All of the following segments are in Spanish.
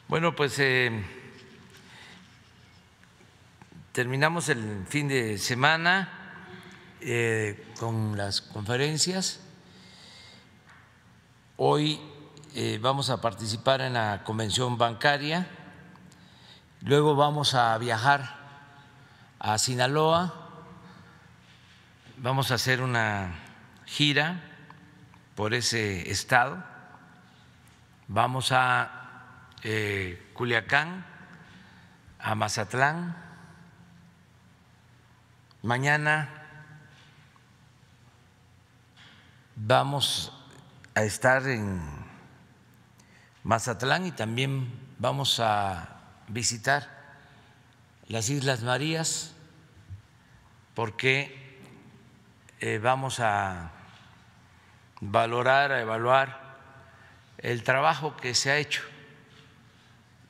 Bueno, pues terminamos el fin de semana con las conferencias. Hoy vamos a participar en la convención bancaria, luego vamos a viajar a Sinaloa, vamos a hacer una gira por ese estado, vamos a Culiacán, a Mazatlán. Mañana vamos a estar en Mazatlán y también vamos a visitar las Islas Marías porque vamos a valorar, a evaluar el trabajo que se ha hecho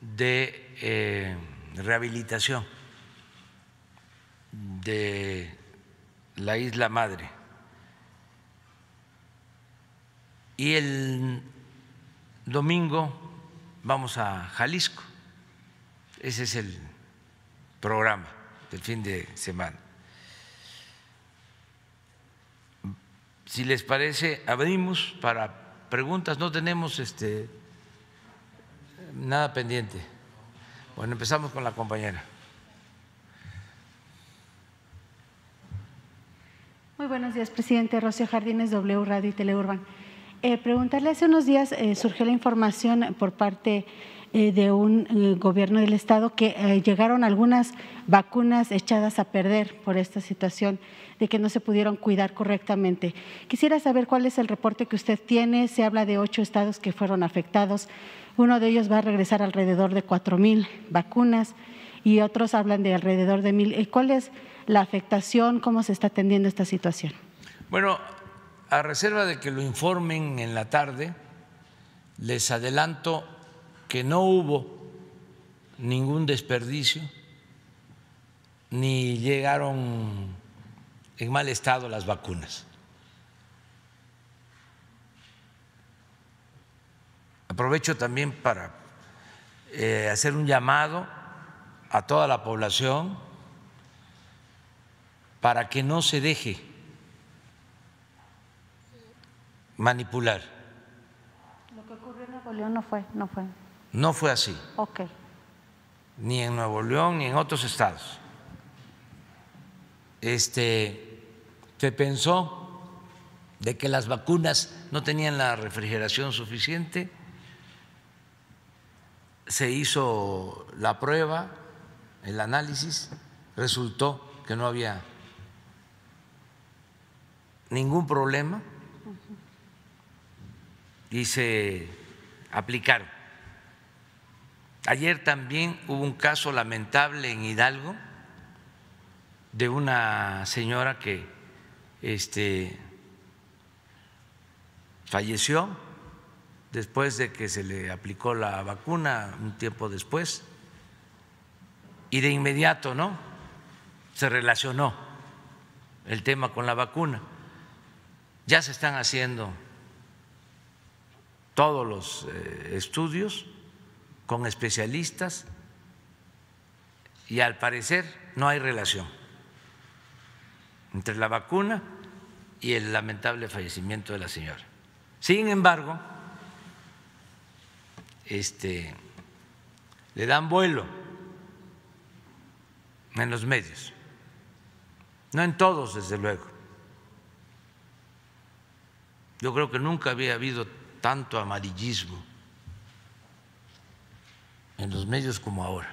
de rehabilitación de la isla madre. Y el domingo vamos a Jalisco. Ese es el programa del fin de semana. Si les parece, abrimos para preguntas. No tenemos nada pendiente. Bueno, empezamos con la compañera. Muy buenos días, presidente. Rocío Jardines, W Radio y Teleurban. Preguntarle, hace unos días surgió la información por parte de un gobierno del estado que llegaron algunas vacunas echadas a perder por esta situación de que no se pudieron cuidar correctamente. Quisiera saber cuál es el reporte que usted tiene. Se habla de 8 estados que fueron afectados. Uno de ellos va a regresar alrededor de 4,000 vacunas y otros hablan de alrededor de 1,000. ¿Cuál es la afectación? ¿Cómo se está atendiendo esta situación? Bueno, a reserva de que lo informen en la tarde, les adelanto que no hubo ningún desperdicio ni llegaron en mal estado las vacunas. Aprovecho también para hacer un llamado a toda la población para que no se deje manipular. Lo que ocurrió en Nuevo León no fue. No fue así. Ok. Ni en Nuevo León ni en otros estados. Se pensó de que las vacunas no tenían la refrigeración suficiente, se hizo la prueba, el análisis, resultó que no había ningún problema y se aplicaron. Ayer también hubo un caso lamentable en Hidalgo de una señora que falleció después de que se le aplicó la vacuna, un tiempo después, y de inmediato, ¿no?, se relacionó el tema con la vacuna. Ya se están haciendo todos los estudios con especialistas y al parecer no hay relación entre la vacuna y el lamentable fallecimiento de la señora. Sin embargo, le dan vuelo en los medios, no en todos, desde luego. Yo creo que nunca había habido tanto amarillismo en los medios como ahora.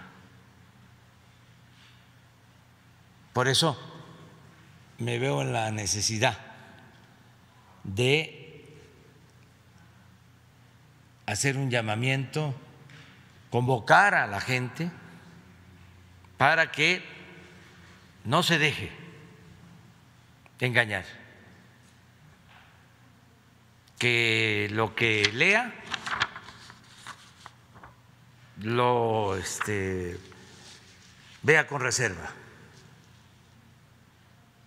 Por eso me veo en la necesidad de hacer un llamamiento, convocar a la gente para que no se deje engañar, que lo que lea lo vea con reserva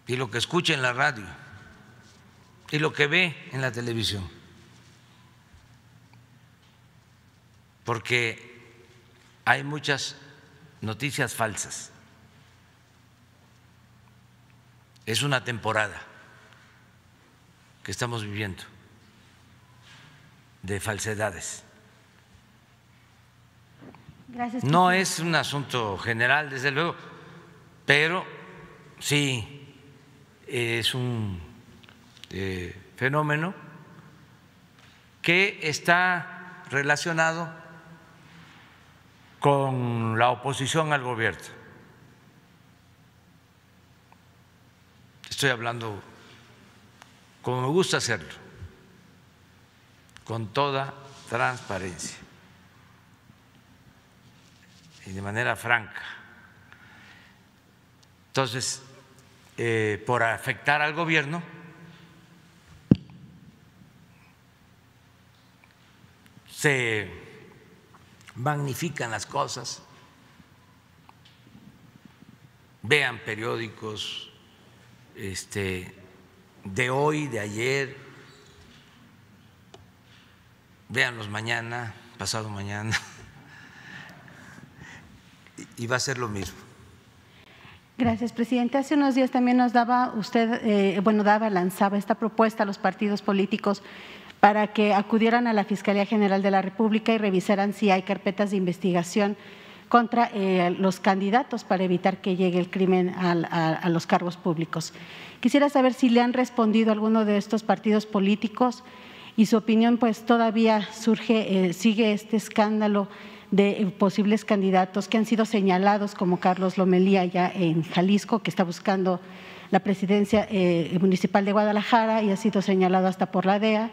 y lo que escuche en la radio y lo que ve en la televisión, porque hay muchas noticias falsas. Es una temporada que estamos viviendo de falsedades. Gracias. No es un asunto general, desde luego, pero sí es un fenómeno que está relacionado con la oposición al gobierno. Estoy hablando como me gusta hacerlo, con toda transparencia y de manera franca. Entonces, por afectar al gobierno, se magnifican las cosas. Vean periódicos de hoy, de ayer, véanlos mañana, pasado mañana, y va a ser lo mismo. Gracias, presidente. Hace unos días también nos daba usted, lanzaba esta propuesta a los partidos políticos para que acudieran a la Fiscalía General de la República y revisaran si hay carpetas de investigación contra los candidatos para evitar que llegue el crimen a los cargos públicos. Quisiera saber si le han respondido a alguno de estos partidos políticos y su opinión, pues todavía sigue este escándalo de posibles candidatos que han sido señalados, como Carlos Lomelí allá en Jalisco, que está buscando la presidencia municipal de Guadalajara y ha sido señalado hasta por la DEA.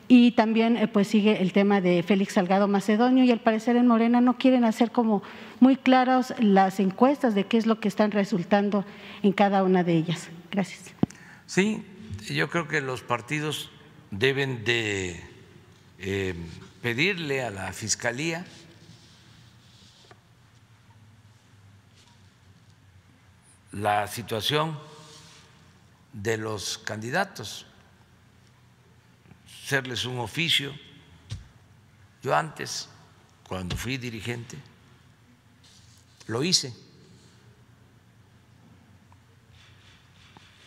Y también pues sigue el tema de Félix Salgado Macedonio, y al parecer en Morena no quieren hacer como muy claras las encuestas de qué es lo que están resultando en cada una de ellas. Gracias. Sí, yo creo que los partidos deben de pedirle a la Fiscalía la situación de los candidatos, hacerles un oficio. Yo antes, cuando fui dirigente, lo hice.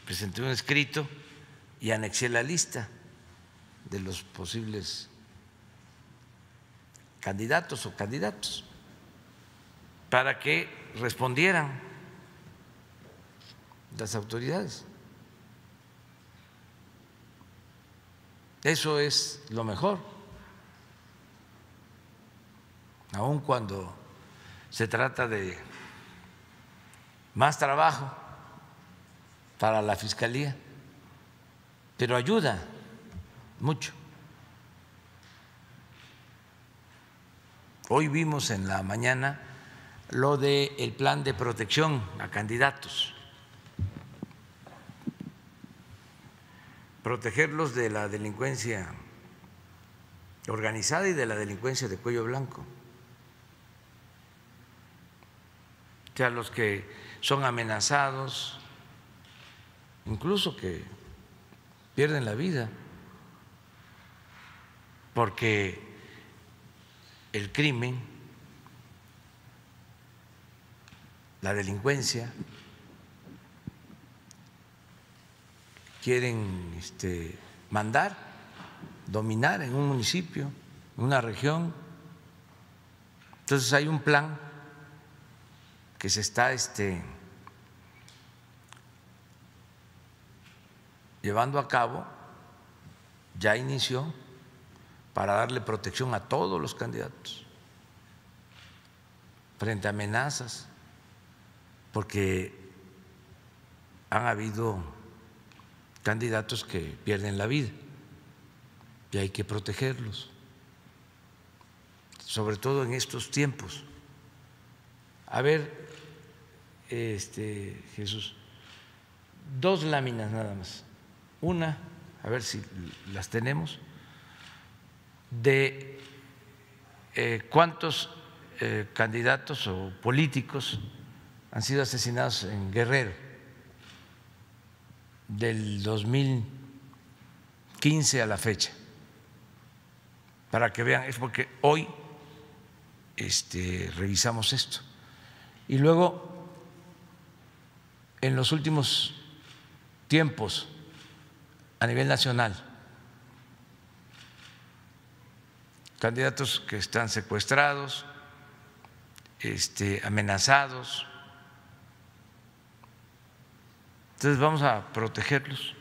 Presenté un escrito y anexé la lista de los posibles candidatos o candidatos para que respondieran las autoridades. Eso es lo mejor, aun cuando se trata de más trabajo para la Fiscalía, pero ayuda mucho. Hoy vimos en la mañana lo del plan de protección a candidatos, protegerlos de la delincuencia organizada y de la delincuencia de cuello blanco. O sea, los que son amenazados, incluso que pierden la vida, porque el crimen, la delincuencia, quieren mandar, dominar en un municipio, en una región. Entonces hay un plan que se está llevando a cabo, ya inició, para darle protección a todos los candidatos frente a amenazas, porque han habido candidatos que pierden la vida y hay que protegerlos, sobre todo en estos tiempos. A ver, Jesús, 2 láminas nada más. Una, a ver si las tenemos, de cuántos candidatos o políticos han sido asesinados en Guerrero del 2015 a la fecha, para que vean. Es porque hoy revisamos esto. Y luego, en los últimos tiempos, a nivel nacional, candidatos que están secuestrados, amenazados. Entonces vamos a protegerlos.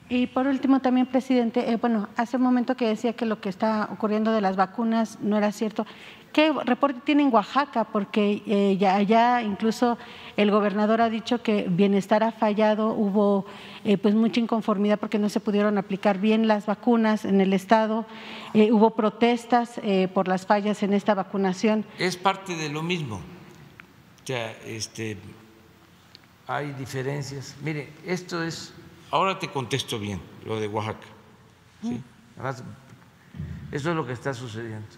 Y por último también, presidente, bueno, hace un momento que decía que lo que está ocurriendo de las vacunas no era cierto. ¿Qué reporte tiene en Oaxaca? Porque ya incluso el gobernador ha dicho que Bienestar ha fallado, hubo pues mucha inconformidad porque no se pudieron aplicar bien las vacunas en el estado, hubo protestas por las fallas en esta vacunación. Es parte de lo mismo. O sea, hay diferencias. Mire, esto es, ahora te contesto bien lo de Oaxaca. ¿Sí? Además, eso es lo que está sucediendo.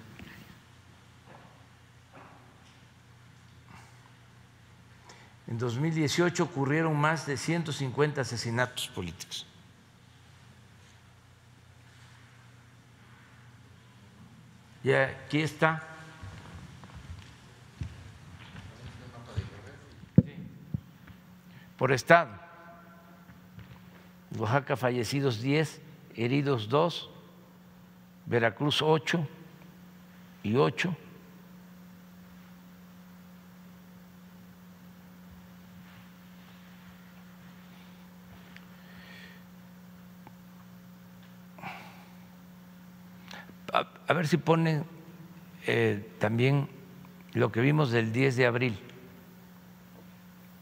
En 2018 ocurrieron más de 150 asesinatos políticos. Y aquí está. Por estado. Oaxaca, fallecidos 10, heridos 2, Veracruz 8 y 8. A ver si ponen también lo que vimos del 10 de abril,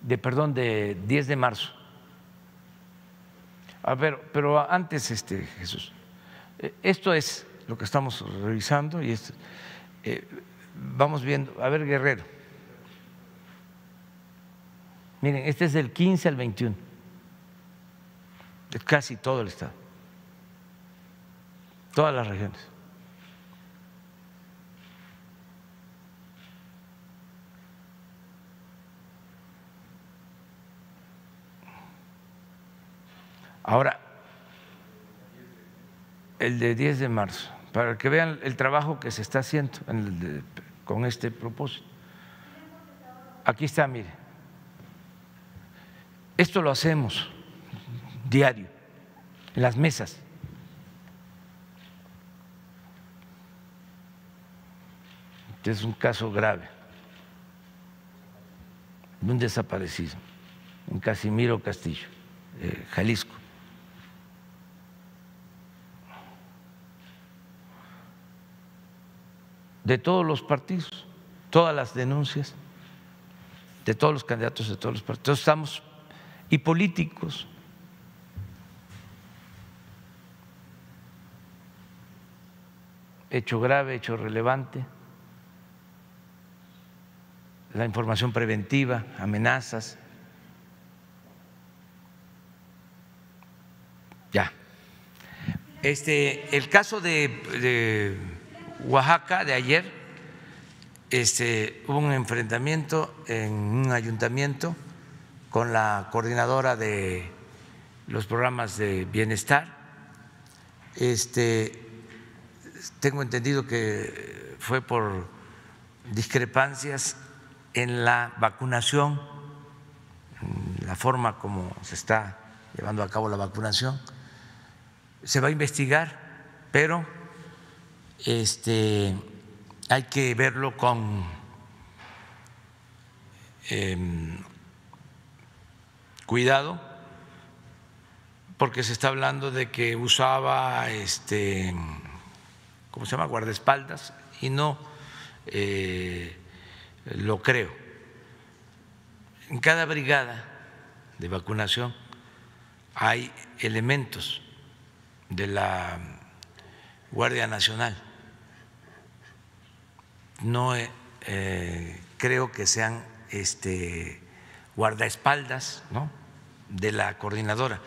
de 10 de marzo. A ver, pero antes, Jesús, esto es lo que estamos revisando y vamos viendo. A ver, Guerrero. Miren, este es del 15 al 21, es casi todo el estado, todas las regiones. Ahora, el de 10 de marzo, para que vean el trabajo que se está haciendo con este propósito. Aquí está, mire. Esto lo hacemos diario, en las mesas. Este es un caso grave de un desaparecido en Casimiro Castillo, Jalisco. De todos los partidos, todas las denuncias de todos los candidatos de todos los partidos. Estamos, y políticos. Hecho grave, hecho relevante, la información preventiva, amenazas. Ya. El caso de Oaxaca de ayer, hubo un enfrentamiento en un ayuntamiento con la coordinadora de los programas de bienestar. Tengo entendido que fue por discrepancias en la vacunación, la forma como se está llevando a cabo la vacunación. Se va a investigar, pero hay que verlo con cuidado, porque se está hablando de que usaba ¿cómo se llama? Guardaespaldas, y no lo creo. En cada brigada de vacunación hay elementos de la Guardia Nacional. No creo que sean guardaespaldas, ¿no?, de la coordinadora,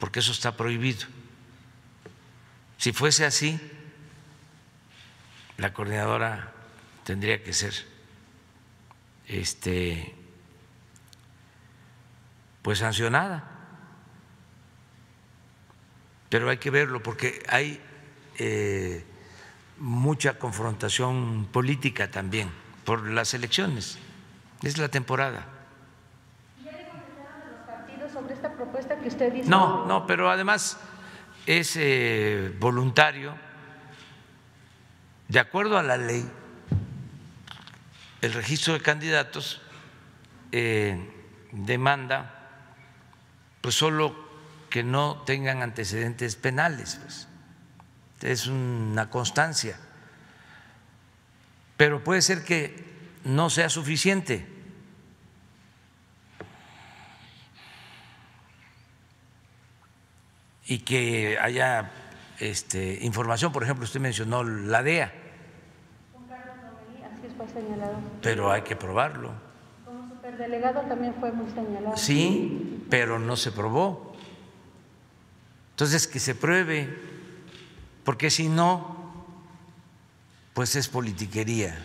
porque eso está prohibido. Si fuese así, la coordinadora tendría que ser pues sancionada, pero hay que verlo porque hay mucha confrontación política también por las elecciones. Es la temporada. ¿Ya le contestaron a los partidos sobre esta propuesta que usted hizo? No, pero además es voluntario. De acuerdo a la ley, el registro de candidatos demanda pues solo que no tengan antecedentes penales, pues. Es una constancia, pero puede ser que no sea suficiente. Y que haya información, por ejemplo, usted mencionó la DEA, Así fue señalado. pero hay que probarlo. Como superdelegado también fue muy señalado. Sí, pero no se probó. Entonces, que se pruebe, porque si no, pues es politiquería,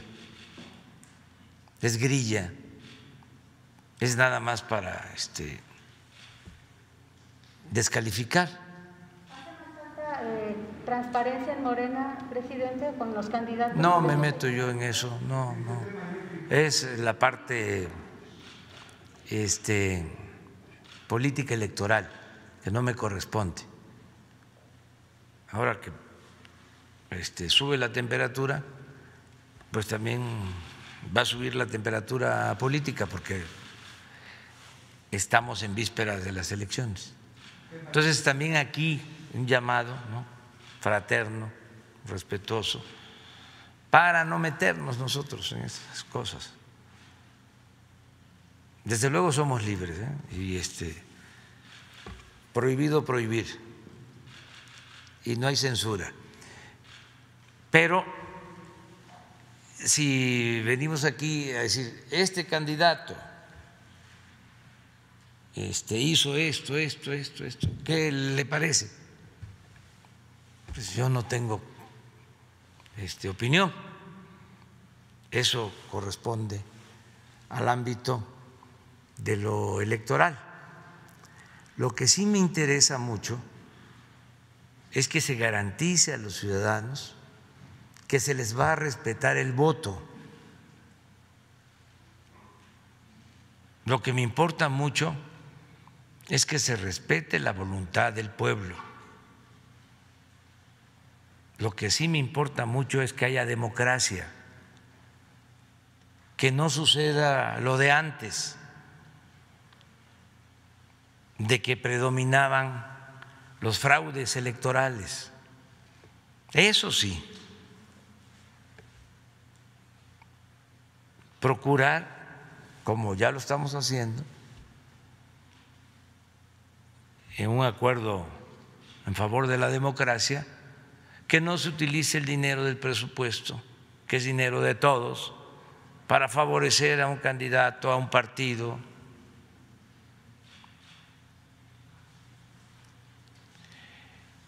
es grilla, es nada más para descalificar. ¿Transparencia en Morena, presidente, con los candidatos? No me meto yo en eso, no. Es la parte política electoral que no me corresponde. Ahora que sube la temperatura, pues también va a subir la temperatura política porque estamos en vísperas de las elecciones. Entonces también aquí un llamado, ¿no?, fraterno, respetuoso, para no meternos nosotros en esas cosas. Desde luego somos libres, y prohibido prohibir, y no hay censura. Pero si venimos aquí a decir, este candidato hizo esto, ¿qué le parece? Pues yo no tengo opinión. Eso corresponde al ámbito de lo electoral. Lo que sí me interesa mucho es que se garantice a los ciudadanos que se les va a respetar el voto. Lo que me importa mucho es que se respete la voluntad del pueblo. Lo que sí me importa mucho es que haya democracia, que no suceda lo de antes, de que predominaban los fraudes electorales. Eso sí, procurar, como ya lo estamos haciendo, en un acuerdo en favor de la democracia, que no se utilice el dinero del presupuesto, que es dinero de todos, para favorecer a un candidato, a un partido.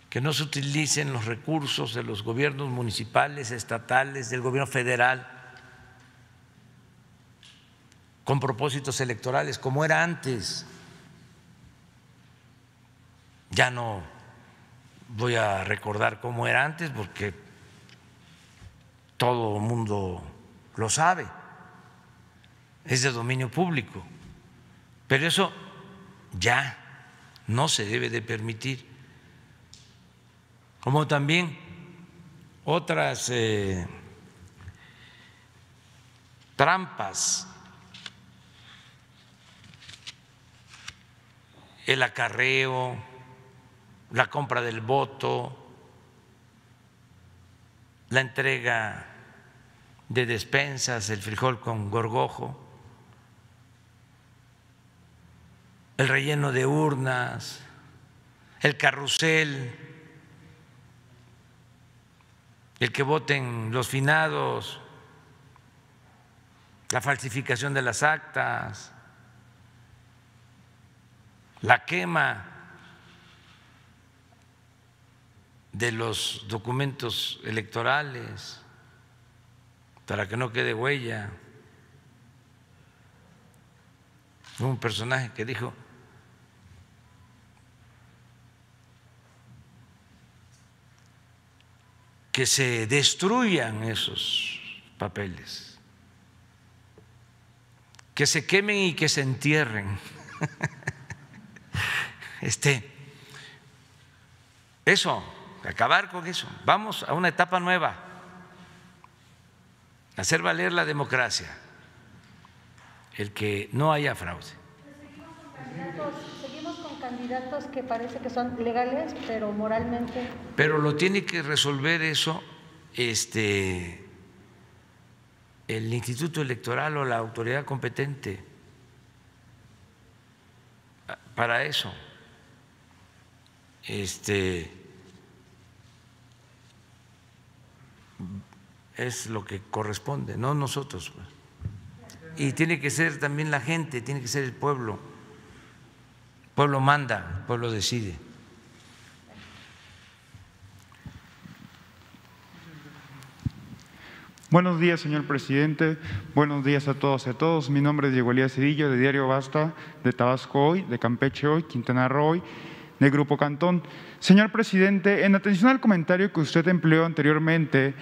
Que no se utilicen los recursos de los gobiernos municipales, estatales, del gobierno federal, con propósitos electorales, como era antes. Ya no voy a recordar cómo era antes porque todo el mundo lo sabe, es de dominio público, pero eso ya no se debe de permitir, como también otras trampas, el acarreo, la compra del voto, la entrega de despensas, el frijol con gorgojo, el relleno de urnas, el carrusel, el que voten los finados, la falsificación de las actas, la quema de los documentos electorales para que no quede huella. Hubo un personaje que dijo: que se destruyan esos papeles, que se quemen y que se entierren. Eso, acabar con eso. Vamos a una etapa nueva, hacer valer la democracia, el que no haya fraude. Seguimos con candidatos que parece que son legales, pero moralmente. Pero lo tiene que resolver eso el Instituto Electoral o la autoridad competente. Para eso es lo que corresponde, no nosotros. Y tiene que ser también la gente, tiene que ser el pueblo. El pueblo manda, el pueblo decide. Buenos días, señor presidente. Buenos días a todos y a todos. Mi nombre es Diego Elías Cedillo, de Diario Basta, de Tabasco Hoy, de Campeche Hoy, Quintana Roo Hoy, de Grupo Cantón. Señor presidente, en atención al comentario que usted empleó anteriormente,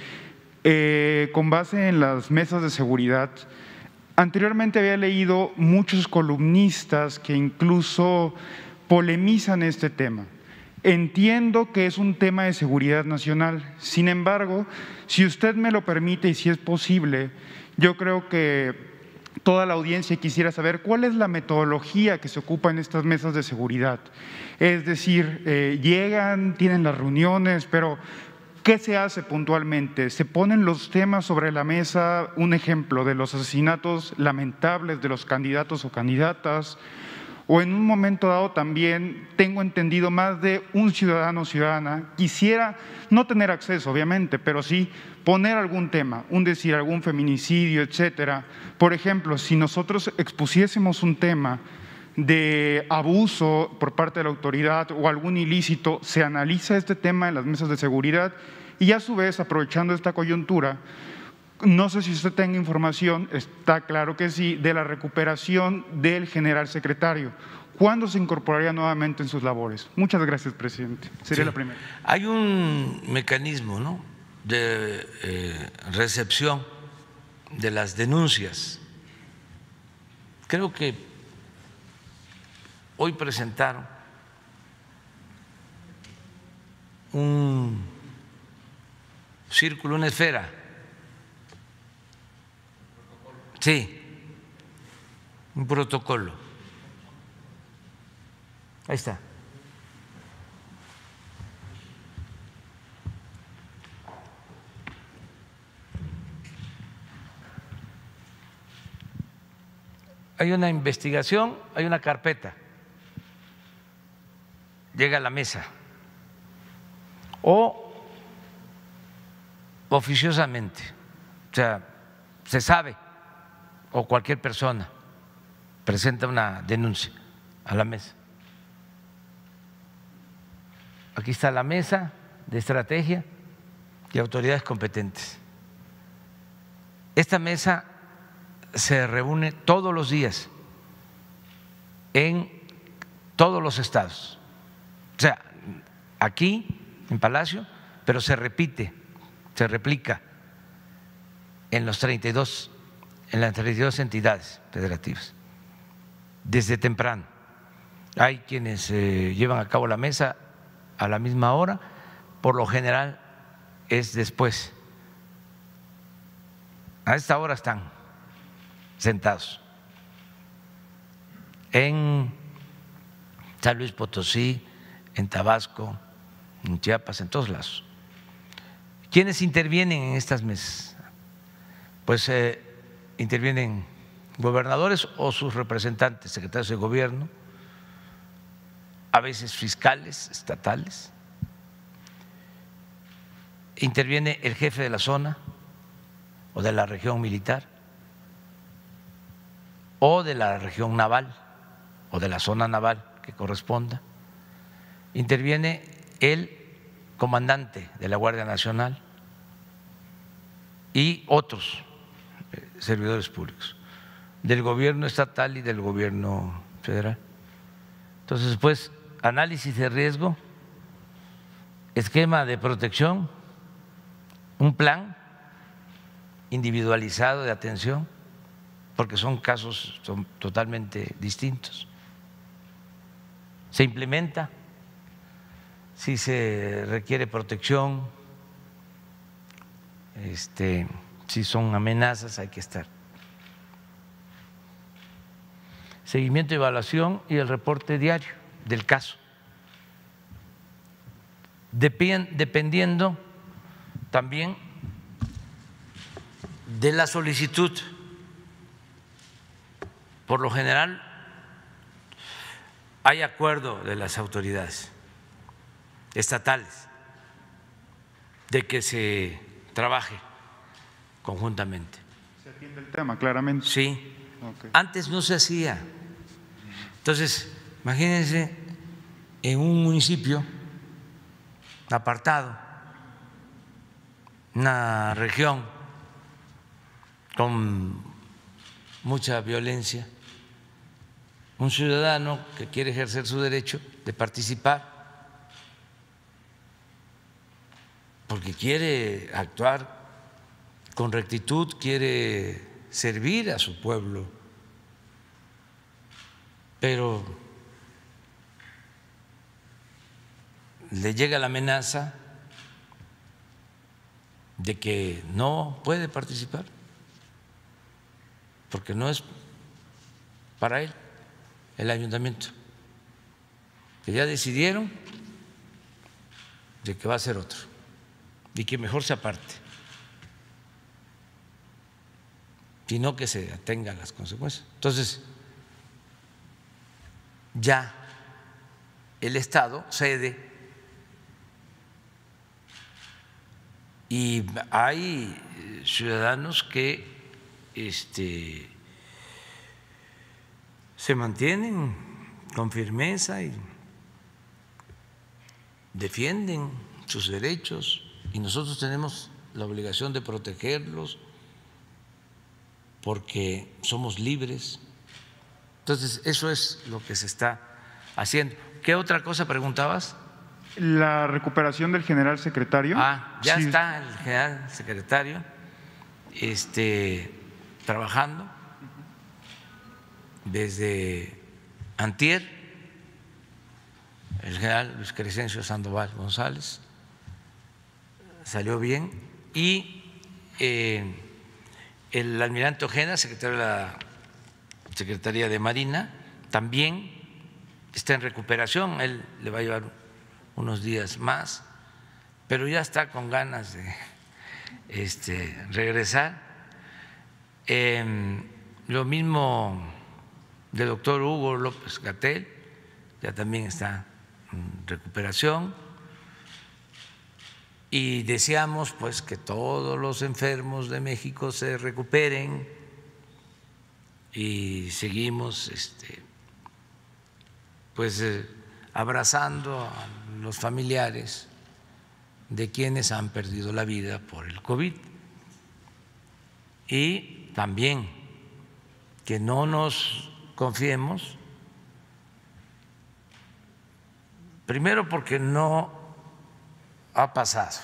con base en las mesas de seguridad, anteriormente había leído muchos columnistas que incluso polemizan este tema. Entiendo que es un tema de seguridad nacional. Sin embargo, si usted me lo permite y si es posible, yo creo que toda la audiencia quisiera saber cuál es la metodología que se ocupa en estas mesas de seguridad. Es decir, llegan, tienen las reuniones, pero ¿qué se hace puntualmente? ¿Se ponen los temas sobre la mesa? Un ejemplo de los asesinatos lamentables de los candidatos o candidatas. O en un momento dado también tengo entendido más de un ciudadano o ciudadana quisiera no tener acceso, obviamente, pero sí poner algún tema, decir algún feminicidio, etcétera. Por ejemplo, si nosotros expusiésemos un tema de abuso por parte de la autoridad o algún ilícito, se analiza este tema en las mesas de seguridad y a su vez, aprovechando esta coyuntura, no sé si usted tenga información, está claro que sí, de la recuperación del general secretario. ¿Cuándo se incorporaría nuevamente en sus labores? Muchas gracias, presidente. Sería la primera. Hay un mecanismo, ¿no?, de recepción de las denuncias. Creo que hoy presentaron un círculo, una esfera. Sí, un protocolo. Ahí está. Hay una investigación, hay una carpeta, llega a la mesa o oficiosamente, o sea, se sabe, o cualquier persona presenta una denuncia a la mesa. Aquí está la mesa de estrategia y autoridades competentes. Esta mesa se reúne todos los días en todos los estados, o sea, aquí en Palacio, pero se repite, se replica en las 32 entidades federativas, desde temprano. Hay quienes llevan a cabo la mesa a la misma hora, por lo general es después. A esta hora están sentados en San Luis Potosí, en Tabasco, en Chiapas, en todos lados. ¿Quiénes intervienen en estas mesas? Pues intervienen gobernadores o sus representantes, secretarios de gobierno, a veces fiscales estatales, interviene el jefe de la zona o de la región militar o de la región naval o de la zona naval que corresponda, interviene el comandante de la Guardia Nacional y otros servidores públicos del gobierno estatal y del gobierno federal. Entonces, pues, análisis de riesgo, esquema de protección un plan individualizado de atención, porque son casos totalmente distintos. Se implementa si se requiere protección, si son amenazas, hay que estar. Seguimiento, evaluación y el reporte diario del caso. Dependiendo también de la solicitud. Por lo general hay acuerdo de las autoridades estatales de que se trabaje conjuntamente. ¿Se atiende el tema claramente? Sí. Okay. Antes no se hacía. Entonces, imagínense en un municipio apartado, una región con mucha violencia, un ciudadano que quiere ejercer su derecho de participar porque quiere actuar con rectitud, quiere servir a su pueblo, pero le llega la amenaza de que no puede participar porque no es para él el ayuntamiento, que ya decidieron de que va a ser otro y que mejor se aparte, sino que se atenga a las consecuencias. Entonces, ya el Estado cede y hay ciudadanos que se mantienen con firmeza y defienden sus derechos, y nosotros tenemos la obligación de protegerlos porque somos libres. Entonces, eso es lo que se está haciendo. ¿Qué otra cosa preguntabas? La recuperación del general secretario. Ya sí. está el general secretario trabajando desde antier, el general Luis Crescencio Sandoval González salió bien, y el almirante Ojeda, secretario de la Secretaría de Marina, también está en recuperación. Él le va a llevar unos días más, pero ya está con ganas de regresar. Lo mismo del doctor Hugo López-Gatell, ya también está en recuperación, y deseamos pues que todos los enfermos de México se recuperen, y seguimos abrazando a los familiares de quienes han perdido la vida por el COVID, y también que no nos confiemos, primero porque no ha pasado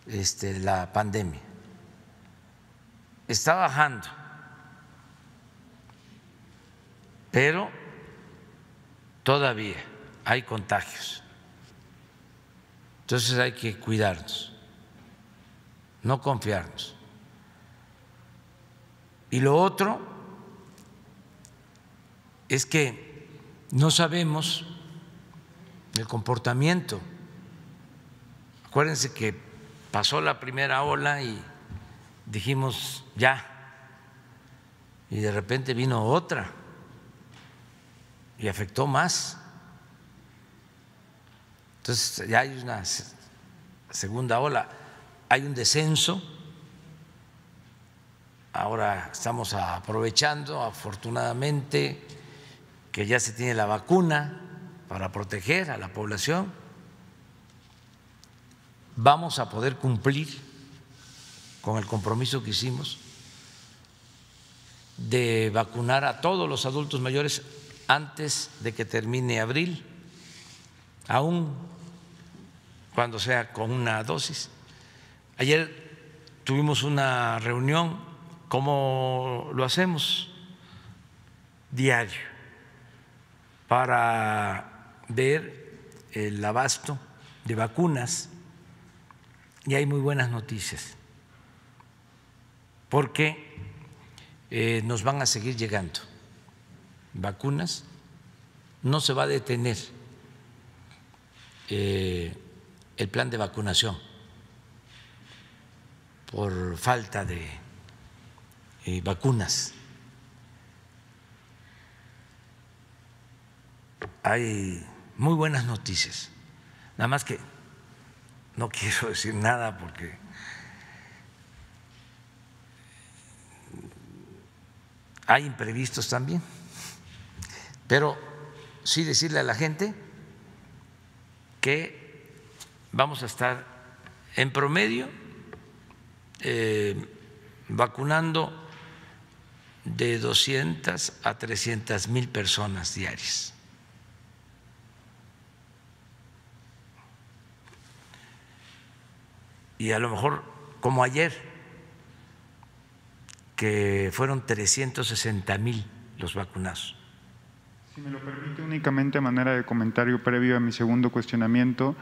la pandemia, está bajando, pero todavía hay contagios. Entonces hay que cuidarnos, no confiarnos. Y lo otro es que no sabemos el comportamiento. Acuérdense que pasó la primera ola y dijimos ya, y de repente vino otra y afectó más. Entonces ya hay una segunda ola, hay un descenso. Ahora estamos aprovechando, afortunadamente, que ya se tiene la vacuna para proteger a la población. Vamos a poder cumplir con el compromiso que hicimos de vacunar a todos los adultos mayores antes de que termine abril, aún cuando sea con una dosis. Ayer tuvimos una reunión, como lo hacemos diario, para ver el abasto de vacunas, y hay muy buenas noticias, porque nos van a seguir llegando vacunas, no se va a detener el plan de vacunación por falta de vacunas. Hay muy buenas noticias, nada más que no quiero decir nada porque hay imprevistos también, pero sí decirle a la gente que vamos a estar en promedio vacunando de 200 a 300,000 personas diarias. Y a lo mejor, como ayer, que fueron 360,000 los vacunados. Si me lo permite, únicamente a manera de comentario previo a mi segundo cuestionamiento,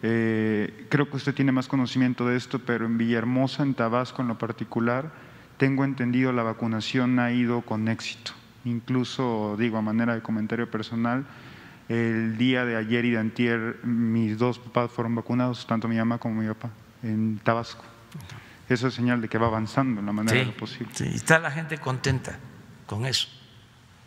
creo que usted tiene más conocimiento de esto, pero en Villahermosa, en Tabasco en lo particular, tengo entendido la vacunación ha ido con éxito. Incluso, digo, a manera de comentario personal, el día de ayer y de antier mis dos papás fueron vacunados, tanto mi mamá como mi papá, en Tabasco. Eso es señal de que va avanzando en la manera de lo posible. Sí, está la gente contenta con eso,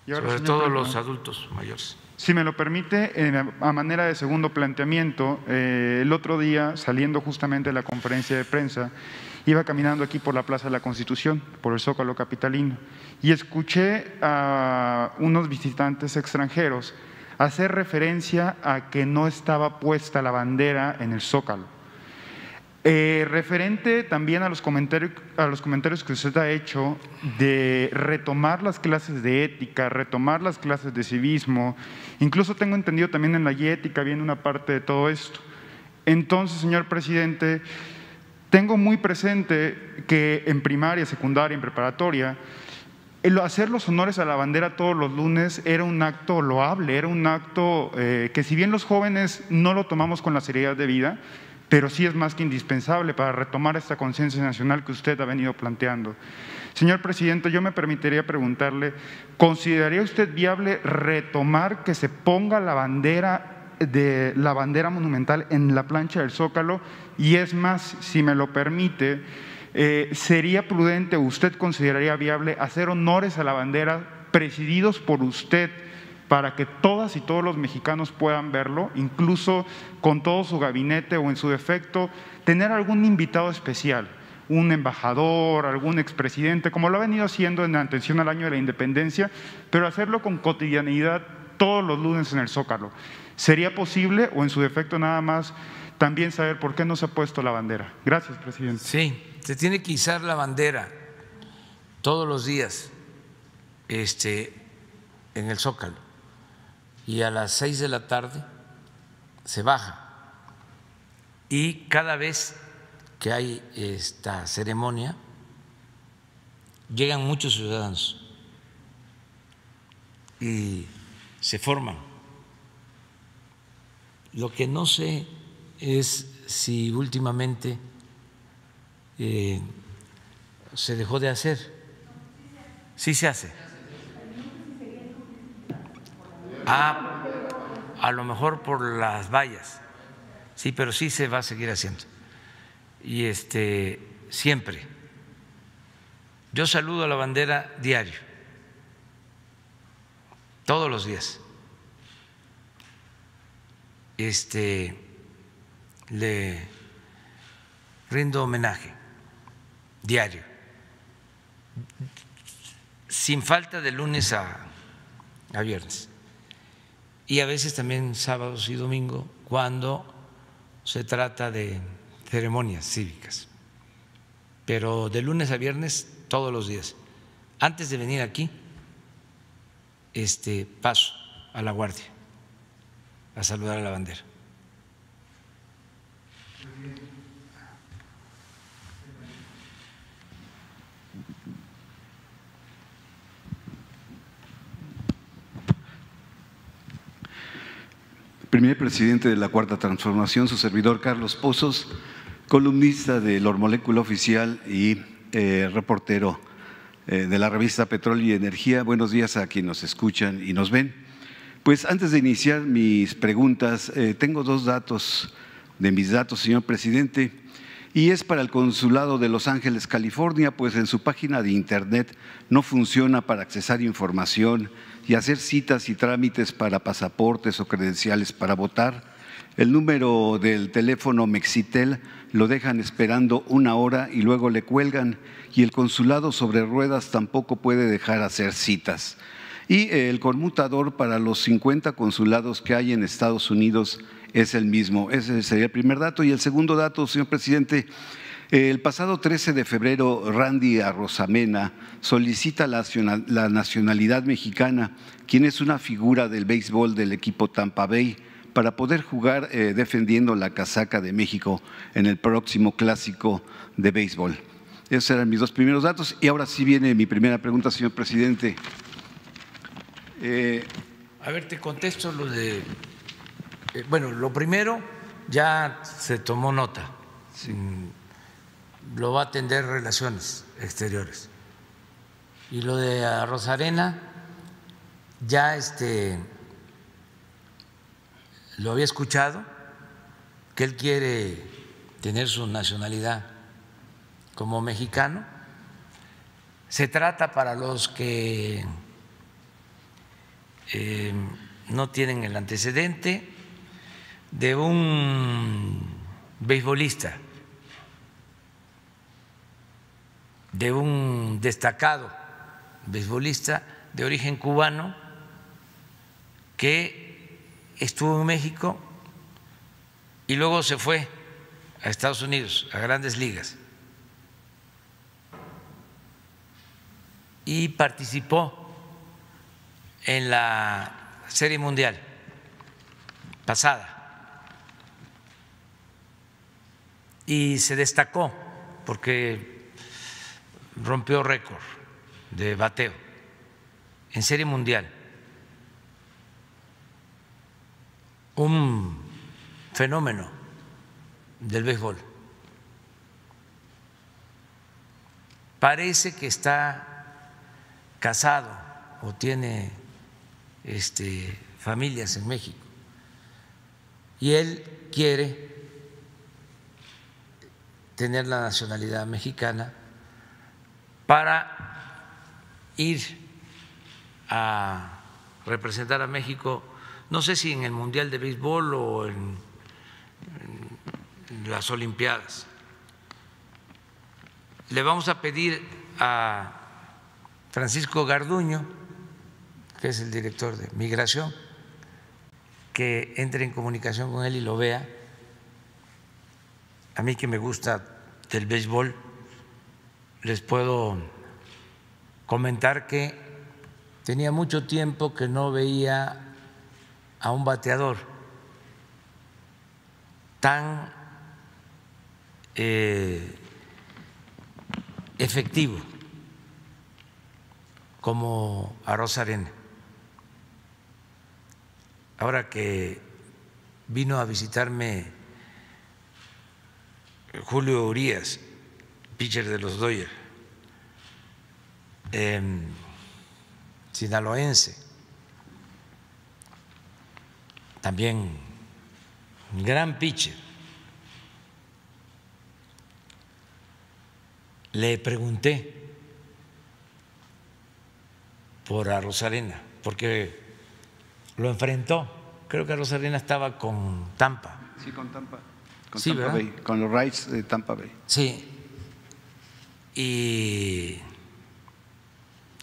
sobre todo los adultos mayores. Si me lo permite, a manera de segundo planteamiento, el otro día, saliendo justamente de la conferencia de prensa, iba caminando aquí por la Plaza de la Constitución, por el Zócalo capitalino, y escuché a unos visitantes extranjeros hacer referencia a que no estaba puesta la bandera en el Zócalo. Referente también a los comentarios que usted ha hecho de retomar las clases de ética, retomar las clases de civismo, incluso tengo entendido también en la ética viene una parte de todo esto. Entonces, señor presidente, tengo muy presente que en primaria, secundaria, en preparatoria, hacer los honores a la bandera todos los lunes era un acto loable, era un acto que si bien los jóvenes no lo tomamos con la seriedad debida, pero sí es más que indispensable para retomar esta conciencia nacional que usted ha venido planteando. Señor presidente, yo me permitiría preguntarle, ¿consideraría usted viable retomar que se ponga la bandera monumental en la plancha del Zócalo? Y es más, si me lo permite, ¿sería prudente o usted consideraría viable hacer honores a la bandera presididos por usted para que todas y todos los mexicanos puedan verlo, incluso con todo su gabinete o en su defecto, tener algún invitado especial, un embajador, algún expresidente, como lo ha venido haciendo en atención al año de la independencia, pero hacerlo con cotidianidad todos los lunes en el Zócalo? ¿Sería posible o en su defecto nada más también saber por qué no se ha puesto la bandera? Gracias, presidente. Sí, se tiene que izar la bandera todos los días en el Zócalo. Y a las 6 de la tarde se baja. Y cada vez que hay esta ceremonia, llegan muchos ciudadanos y se forman. Lo que no sé es si últimamente se dejó de hacer. Sí se hace. A lo mejor por las vallas, sí, pero sí se va a seguir haciendo. Y siempre. Yo saludo a la bandera diario, todos los días. Le rindo homenaje diario, sin falta, de lunes a viernes. Y a veces también sábados y domingo cuando se trata de ceremonias cívicas, pero de lunes a viernes todos los días. Antes de venir aquí, paso a la Guardia a saludar a la bandera. primer presidente de la Cuarta Transformación, su servidor Carlos Pozos, columnista de Lor Molécula Oficial y reportero de la revista Petróleo y Energía. Buenos días a quienes nos escuchan y nos ven. Pues antes de iniciar mis preguntas, tengo dos datos de mis datos, señor presidente, y es para el Consulado de Los Ángeles, California, pues en su página de internet no funciona para accesar información y hacer citas y trámites para pasaportes o credenciales para votar. El número del teléfono Mexitel lo dejan esperando 1 hora y luego le cuelgan, y el consulado sobre ruedas tampoco puede dejar hacer citas. Y el conmutador para los 50 consulados que hay en Estados Unidos es el mismo. Ese sería el primer dato. Y el segundo dato, señor presidente, el pasado 13 de febrero, Randy Arozamena solicita la nacionalidad mexicana, quien es una figura del béisbol del equipo Tampa Bay, para poder jugar defendiendo la casaca de México en el próximo clásico de béisbol. Esos eran mis dos primeros datos. Y ahora sí viene mi primera pregunta, señor presidente. A ver, te contesto lo de… bueno, lo primero, ya se tomó nota. Sí. Lo va a atender Relaciones Exteriores. Y lo de Arozarena, ya lo había escuchado, que él quiere tener su nacionalidad como mexicano. Se trata, para los que no tienen el antecedente, de un beisbolista, de un destacado beisbolista de origen cubano que estuvo en México y luego se fue a Estados Unidos, a Grandes Ligas, y participó en la Serie Mundial pasada y se destacó porque rompió récord de bateo en Serie Mundial. Un fenómeno del béisbol. Parece que está casado o tiene familias en México y él quiere tener la nacionalidad mexicana para ir a representar a México, no sé si en el Mundial de Béisbol o en las Olimpiadas. Le vamos a pedir a Francisco Garduño, que es el director de Migración, que entre en comunicación con él y lo vea. A mí, que me gusta del béisbol, les puedo comentar que tenía mucho tiempo que no veía a un bateador tan efectivo como Arozarena. Ahora que vino a visitarme Julio Urías, pitcher de los Dodgers, sinaloense, también un gran pitcher, le pregunté por Arozarena, porque lo enfrentó. Creo que Arozarena estaba con Tampa. Sí, con Tampa. Con sí, Tampa Bay, con los Rays de Tampa Bay. Sí. Y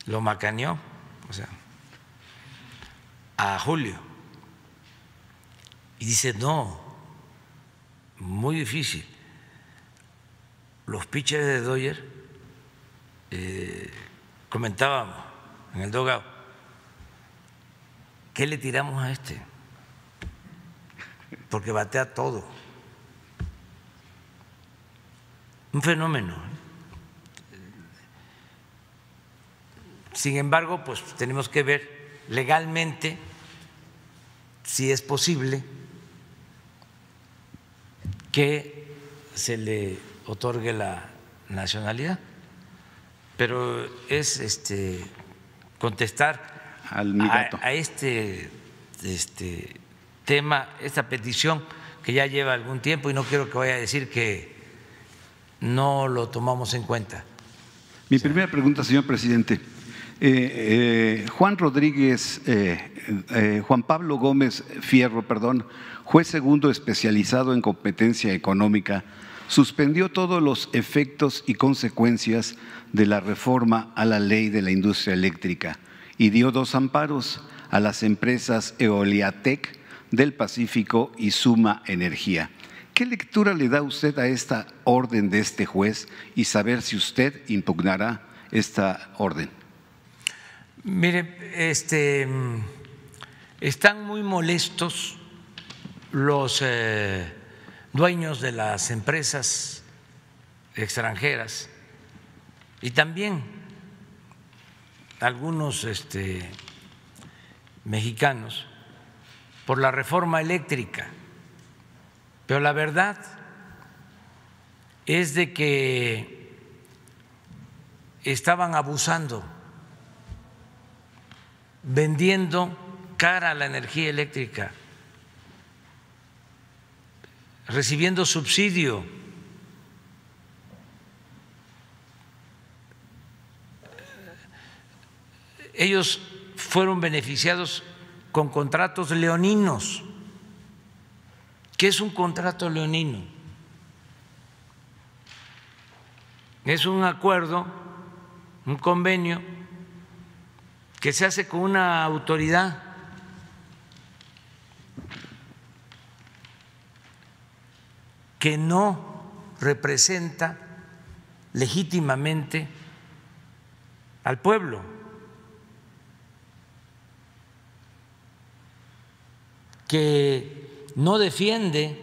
lo macaneó, o sea, a Julio. Y dice, no, muy difícil. Los pitchers de Dodgers, comentábamos en el dugout, ¿qué le tiramos a este? Porque batea todo. Un fenómeno. Sin embargo, pues tenemos que ver legalmente si es posible que se le otorgue la nacionalidad, pero es contestar a este tema, esta petición que ya lleva algún tiempo, y no quiero que vaya a decir que no lo tomamos en cuenta. Mi primera pregunta, señor presidente. Juan Pablo Gómez Fierro, juez segundo especializado en competencia económica, suspendió todos los efectos y consecuencias de la reforma a la ley de la industria eléctrica y dio 2 amparos a las empresas Eoliatec del Pacífico y Suma Energía. ¿Qué lectura le da usted a esta orden de este juez y saber si usted impugnará esta orden? Mire, están muy molestos los dueños de las empresas extranjeras y también algunos mexicanos por la reforma eléctrica, pero la verdad es de que estaban abusando, vendiendo cara la energía eléctrica, recibiendo subsidio. Ellos fueron beneficiados con contratos leoninos. ¿Qué es un contrato leonino? Es un acuerdo, un convenio que se hace con una autoridad que no representa legítimamente al pueblo, que no defiende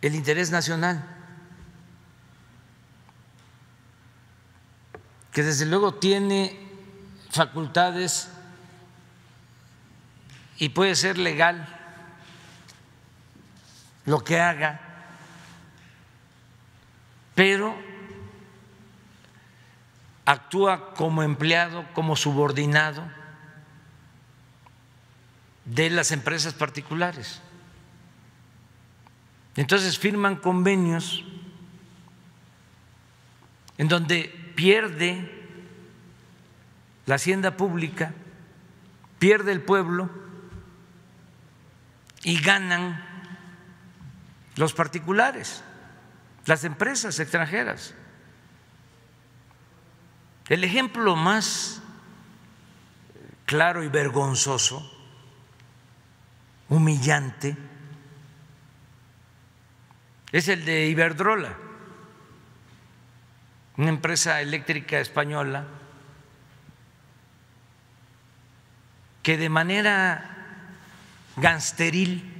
el interés nacional, que desde luego tiene facultades y puede ser legal lo que haga, pero actúa como empleado, como subordinado de las empresas particulares. Entonces firman convenios en donde pierde la hacienda pública, pierde el pueblo y ganan los particulares, las empresas extranjeras. El ejemplo más claro y vergonzoso, humillante, es el de Iberdrola, una empresa eléctrica española que de manera gangsteril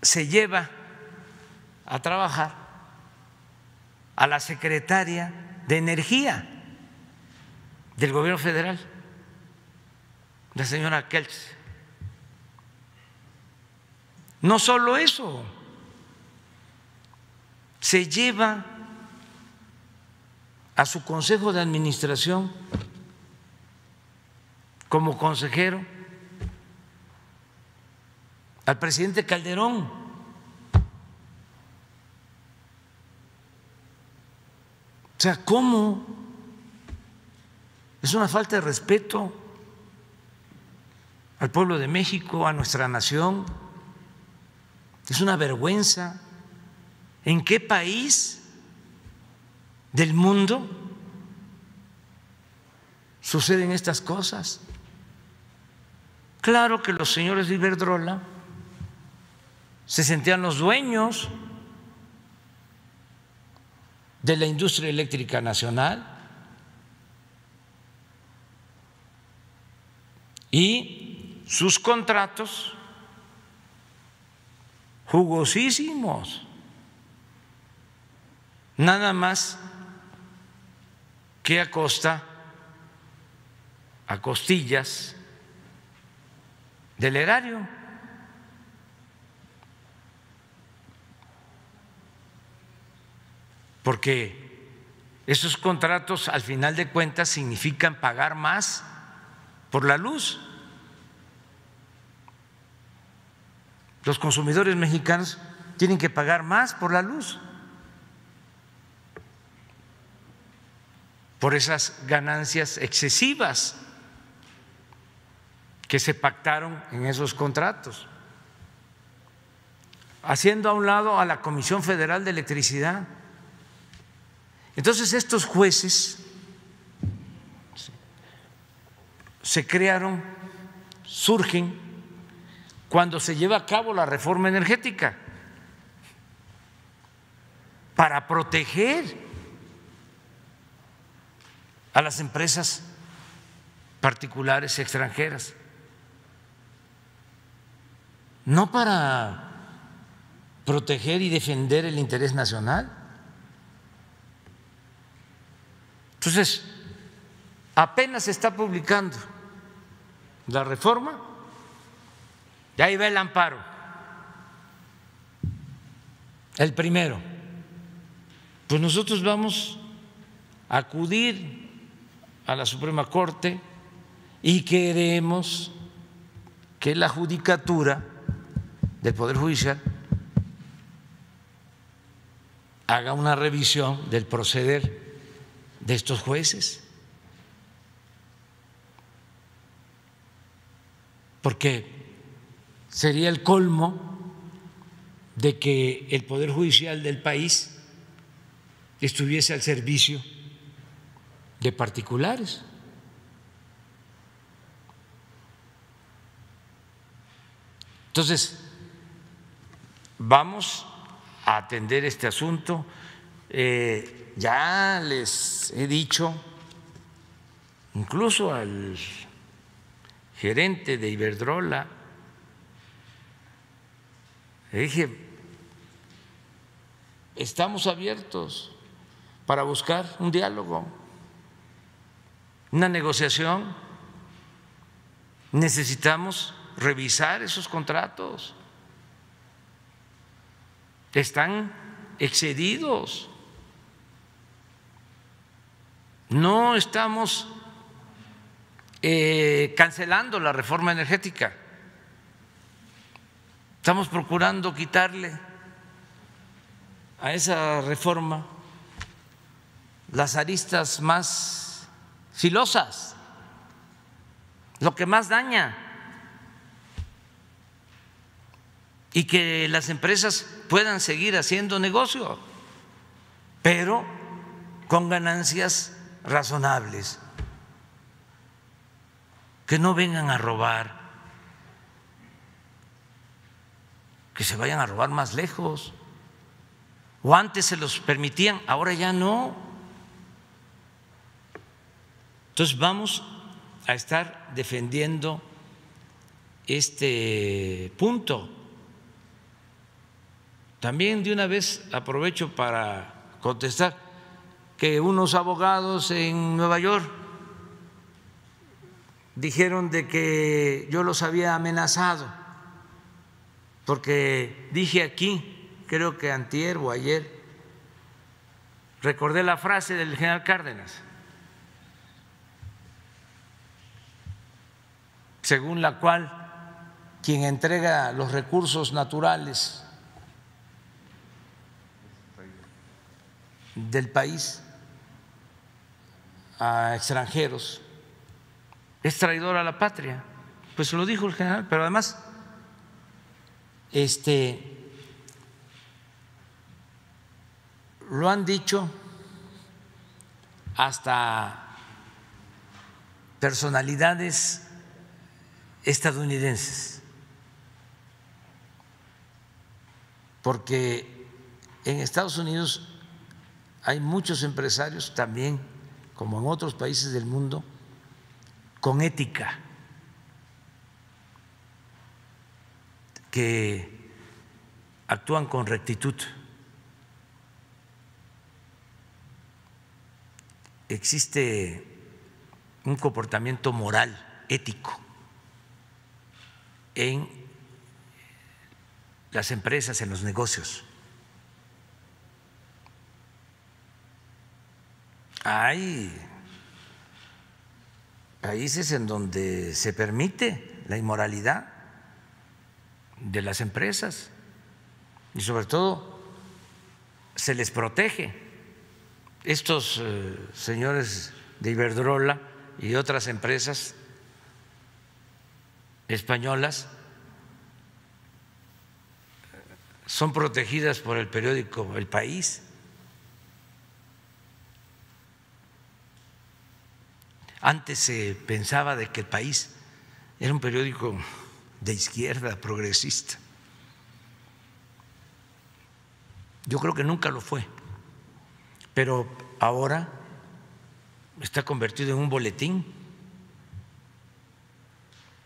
se lleva a trabajar a la secretaria de Energía del gobierno federal, la señora Kelch. No solo eso, se lleva a su consejo de administración como consejero al presidente Calderón. O sea, ¿cómo? Es una falta de respeto al pueblo de México, a nuestra nación. Es una vergüenza. ¿En qué país del mundo suceden estas cosas? Claro que los señores de Iberdrola se sentían los dueños de la industria eléctrica nacional y sus contratos jugosísimos, nada más que a costa a costillas del erario. Porque esos contratos al final de cuentas significan pagar más por la luz. Los consumidores mexicanos tienen que pagar más por la luz, por esas ganancias excesivas que se pactaron en esos contratos, haciendo a un lado a la Comisión Federal de Electricidad. Entonces estos jueces se crearon, surgen cuando se lleva a cabo la reforma energética para proteger a las empresas particulares extranjeras, no para proteger y defender el interés nacional. Entonces, apenas se está publicando la reforma, y ahí va el amparo, el primero. Pues nosotros vamos a acudir a la Suprema Corte y queremos que la judicatura del Poder Judicial haga una revisión del proceder de estos jueces, porque sería el colmo de que el Poder Judicial del país estuviese al servicio de particulares. Entonces, vamos a atender este asunto. Ya les he dicho, incluso al gerente de Iberdrola, le dije, estamos abiertos para buscar un diálogo, una negociación. Necesitamos revisar esos contratos, están excedidos. No estamos cancelando la reforma energética, estamos procurando quitarle a esa reforma las aristas más filosas, lo que más daña, y que las empresas puedan seguir haciendo negocio, pero con ganancias razonables, que no vengan a robar, que se vayan a robar más lejos, o antes se los permitían, ahora ya no. Entonces vamos a estar defendiendo este punto. También de una vez aprovecho para contestar que unos abogados en Nueva York dijeron de que yo los había amenazado porque dije aquí, creo que antier o ayer, recordé la frase del general Cárdenas, según la cual quien entrega los recursos naturales del país a extranjeros es traidor a la patria. Pues lo dijo el general, pero además lo han dicho hasta personalidades estadounidenses, porque en Estados Unidos hay muchos empresarios también, como en otros países del mundo, con ética, que actúan con rectitud. Existe un comportamiento moral, ético en las empresas, en los negocios. Hay países en donde se permite la inmoralidad de las empresas y sobre todo se les protege. Estos señores de Iberdrola y otras empresas españolas son protegidas por el periódico El País. Antes se pensaba de que El País era un periódico de izquierda, progresista. Yo creo que nunca lo fue, pero ahora está convertido en un boletín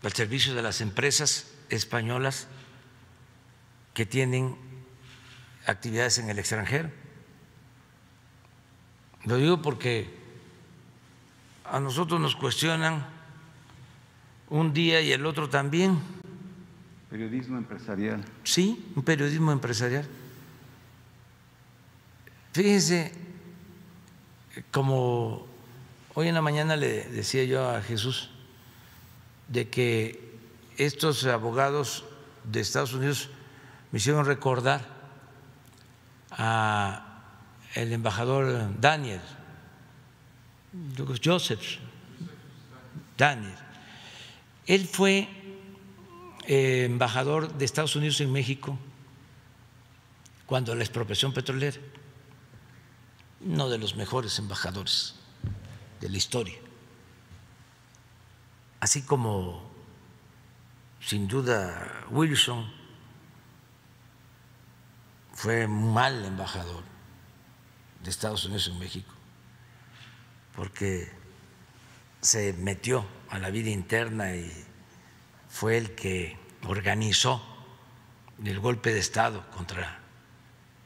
al servicio de las empresas españolas que tienen actividades en el extranjero. Lo digo porque a nosotros nos cuestionan un día y el otro también. Periodismo empresarial. Sí, un periodismo empresarial. Fíjense, como hoy en la mañana le decía yo a Jesús, de que estos abogados de Estados Unidos me hicieron recordar a el embajador Daniel, Joseph Daniel. Él fue embajador de Estados Unidos en México cuando la expropiación petrolera, uno de los mejores embajadores de la historia, así como sin duda Wilson fue un mal embajador de Estados Unidos en México, porque se metió a la vida interna y fue el que organizó el golpe de Estado contra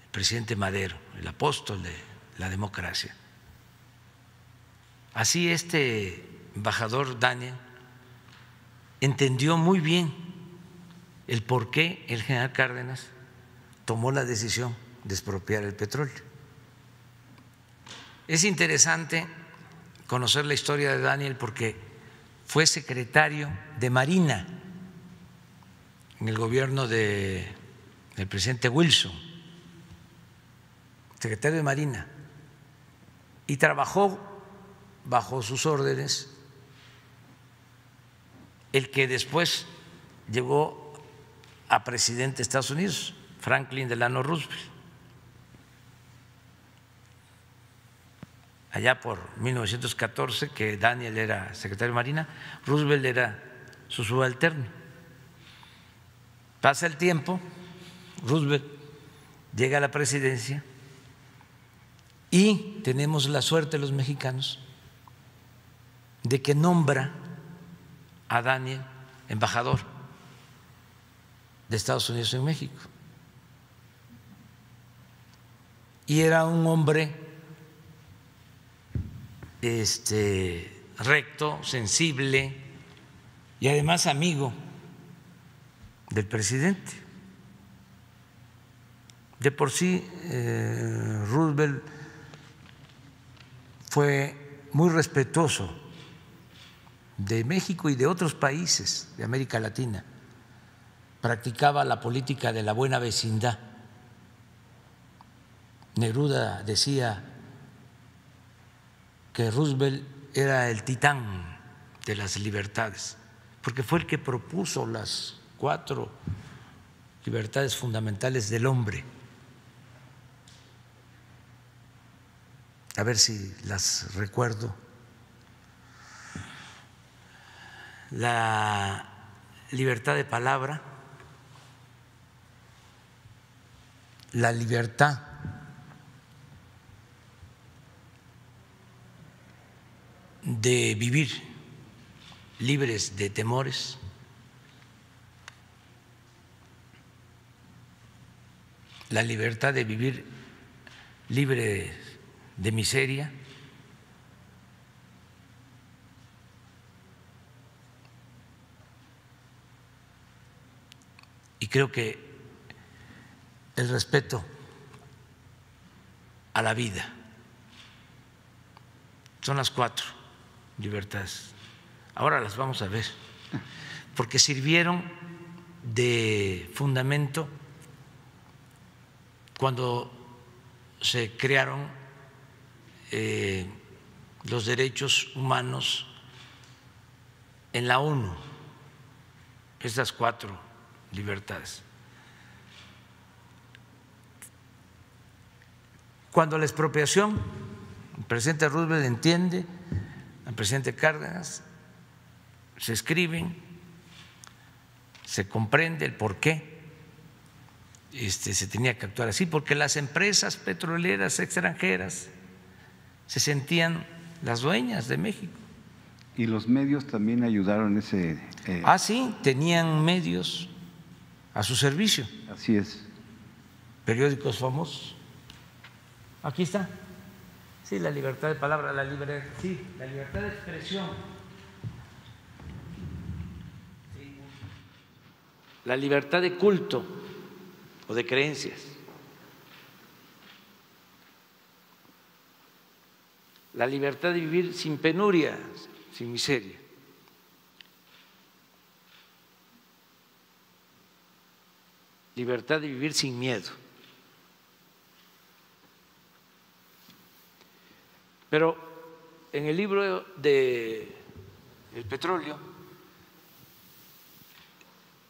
el presidente Madero, el apóstol de la democracia. Así este embajador Daniel entendió muy bien el por qué el general Cárdenas tomó la decisión de expropiar el petróleo. Es interesante conocer la historia de Daniel porque fue secretario de Marina en el gobierno del presidente Wilson, secretario de Marina, y trabajó bajo sus órdenes el que después llegó a presidente de Estados Unidos, Franklin Delano Roosevelt, allá por 1914, que Daniel era secretario de Marina, Roosevelt era su subalterno. Pasa el tiempo, Roosevelt llega a la presidencia y tenemos la suerte los mexicanos de que nombra a Daniel embajador de Estados Unidos en México. Y era un hombre recto, sensible y además amigo del presidente. De por sí, Roosevelt fue muy respetuoso de México y de otros países de América Latina. Practicaba la política de la buena vecindad. Neruda decía que Roosevelt era el titán de las libertades, porque fue el que propuso las 4 libertades fundamentales del hombre. A ver si las recuerdo. La libertad de palabra, la libertad de vivir libres de temores, la libertad de vivir libre de miseria, creo que el respeto a la vida son las 4 libertades. Ahora las vamos a ver, porque sirvieron de fundamento cuando se crearon los derechos humanos en la ONU, estas 4 libertades. Cuando la expropiación, el presidente Roosevelt entiende, el presidente Cárdenas, se escriben, se comprende el por qué se tenía que actuar así, porque las empresas petroleras extranjeras se sentían las dueñas de México. Y los medios también ayudaron ese… Sí, tenían medios a su servicio. Así es. Periódicos famosos. Aquí está. Sí, la libertad de palabra, la libertad de expresión. Sí. La libertad de culto o de creencias. La libertad de vivir sin penurias, sin miseria. Libertad de vivir sin miedo. Pero en el libro de El petróleo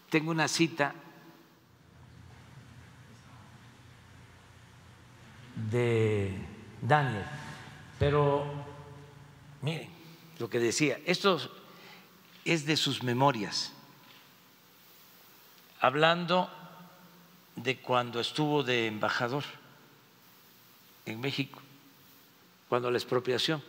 tengo una cita de Daniel, pero miren lo que decía, esto es de sus memorias, hablando de cuando estuvo de embajador en México, cuando la expropiación.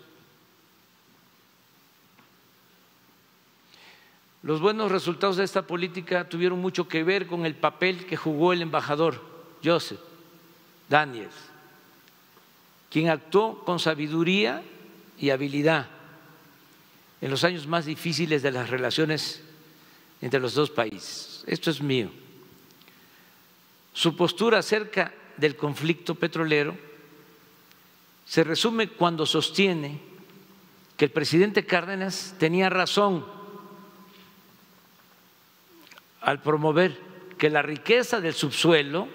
Los buenos resultados de esta política tuvieron mucho que ver con el papel que jugó el embajador Joseph Daniels, quien actuó con sabiduría y habilidad en los años más difíciles de las relaciones entre los dos países. Esto es mío. Su postura acerca del conflicto petrolero se resume cuando sostiene que el presidente Cárdenas tenía razón al promover que la riqueza del subsuelo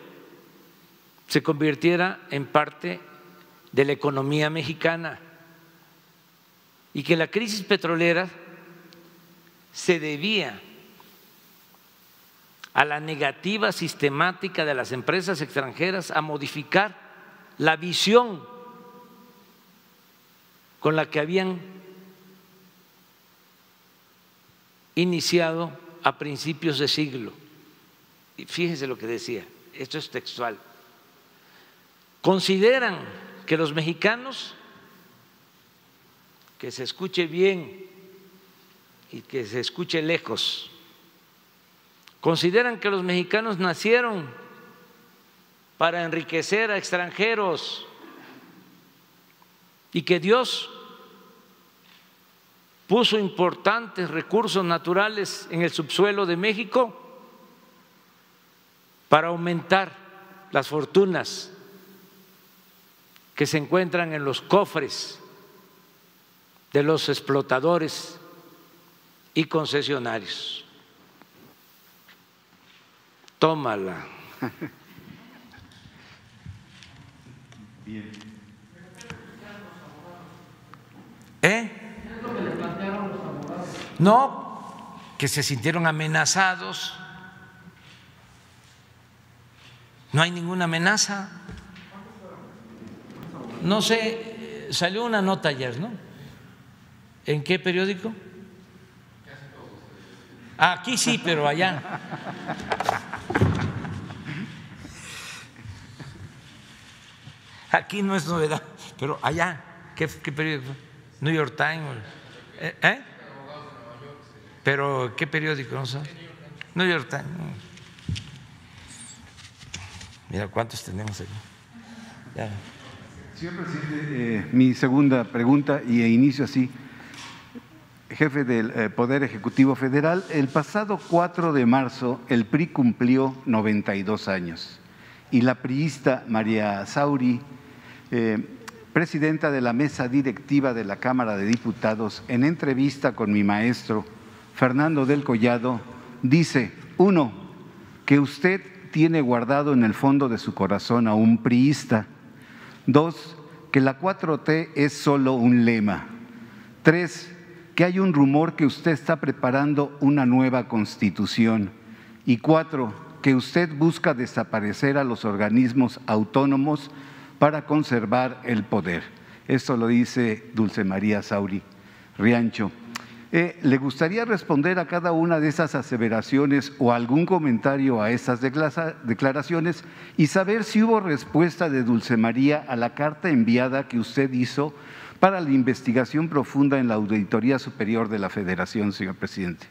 se convirtiera en parte de la economía mexicana y que la crisis petrolera se debía a la negativa sistemática de las empresas extranjeras a modificar la visión con la que habían iniciado a principios de siglo. Y fíjense lo que decía, esto es textual. Consideran que los mexicanos, que se escuche bien y que se escuche lejos, consideran que los mexicanos nacieron para enriquecer a extranjeros y que Dios puso importantes recursos naturales en el subsuelo de México para aumentar las fortunas que se encuentran en los cofres de los explotadores y concesionarios. Tómala. Bien. No, que se sintieron amenazados. No hay ninguna amenaza. No sé, salió una nota ayer, ¿no? ¿En qué periódico? Aquí sí, pero allá. Aquí no es novedad, pero allá, ¿qué periódico? New York Times. ¿Pero qué periódico? No sé. New York Times. Mira cuántos tenemos aquí. Ya. Señor presidente, mi segunda pregunta y inicio así. jefe del Poder Ejecutivo Federal, el pasado 4 de marzo el PRI cumplió 92 años y la priista María Sauri, presidenta de la mesa directiva de la Cámara de Diputados, en entrevista con mi maestro Fernando del Collado, dice: 1, que usted tiene guardado en el fondo de su corazón a un priista. 2, que la 4T es solo un lema. 3, que hay un rumor que usted está preparando una nueva constitución. Y 4, que usted busca desaparecer a los organismos autónomos para conservar el poder. Esto lo dice Dulce María Sauri Riancho. ¿Le gustaría responder a cada una de esas aseveraciones o algún comentario a esas declaraciones y saber si hubo respuesta de Dulce María a la carta enviada que usted hizo para la investigación profunda en la Auditoría Superior de la Federación, señor presidente?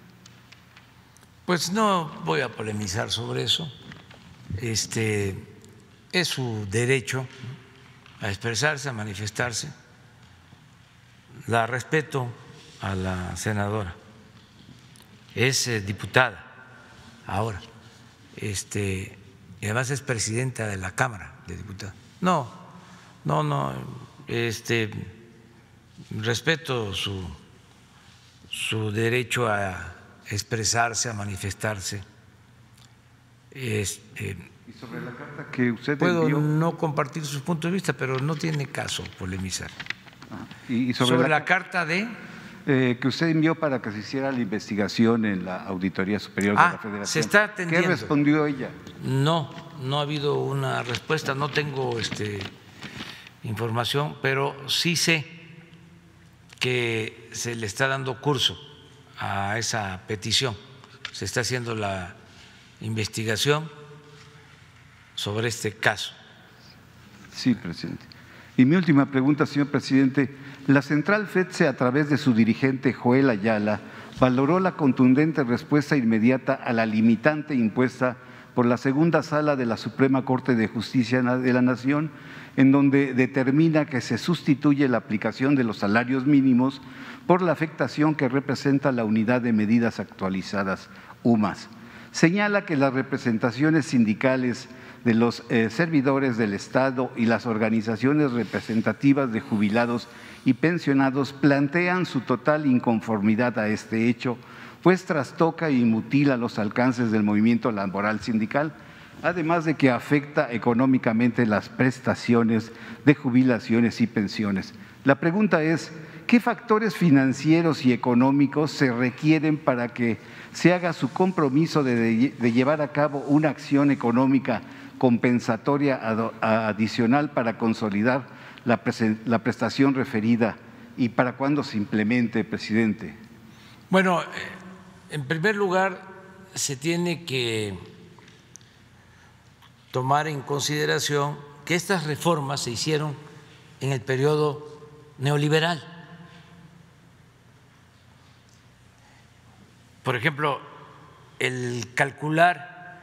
Pues no voy a polemizar sobre eso. Es su derecho a expresarse, a manifestarse. La respeto a la senadora, es diputada ahora, y además es presidenta de la Cámara de Diputados. No, respeto su derecho a expresarse, a manifestarse. Y sobre la carta que usted puedo envió, no compartir sus puntos de vista, pero no tiene caso polemizar. Y sobre la carta de que usted envió para que se hiciera la investigación en la Auditoría Superior de la Federación. Se está atendiendo. ¿Qué respondió ella? No ha habido una respuesta, no tengo información, pero sí sé que se le está dando curso a esa petición. Se está haciendo la investigación sobre este caso. Sí, presidente. Y mi última pregunta, señor presidente. La central FEDSE, a través de su dirigente Joel Ayala, valoró la contundente respuesta inmediata a la limitante impuesta por la segunda sala de la Suprema Corte de Justicia de la Nación, en donde determina que se sustituye la aplicación de los salarios mínimos por la afectación que representa la Unidad de Medidas Actualizadas, UMAS. Señala que las representaciones sindicales de los servidores del Estado y las organizaciones representativas de jubilados y pensionados plantean su total inconformidad a este hecho, pues trastoca y mutila los alcances del movimiento laboral sindical, además de que afecta económicamente las prestaciones de jubilaciones y pensiones. La pregunta es: ¿qué factores financieros y económicos se requieren para que se haga su compromiso de llevar a cabo una acción económica compensatoria adicional para consolidar la prestación referida, y para cuándo se implemente, presidente? Bueno, en primer lugar, se tiene que tomar en consideración que estas reformas se hicieron en el periodo neoliberal. Por ejemplo, el calcular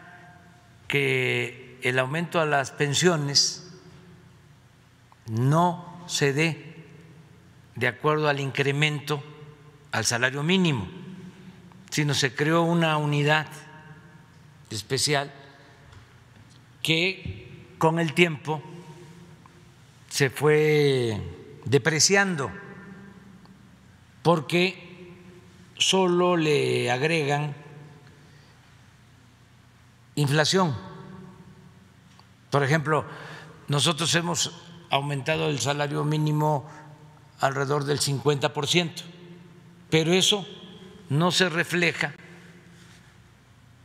que el aumento a las pensiones no se dé de acuerdo al incremento al salario mínimo, sino se creó una unidad especial que con el tiempo se fue depreciando porque solo le agregan inflación. Por ejemplo, nosotros hemos aumentado el salario mínimo alrededor del 50%, pero eso no se refleja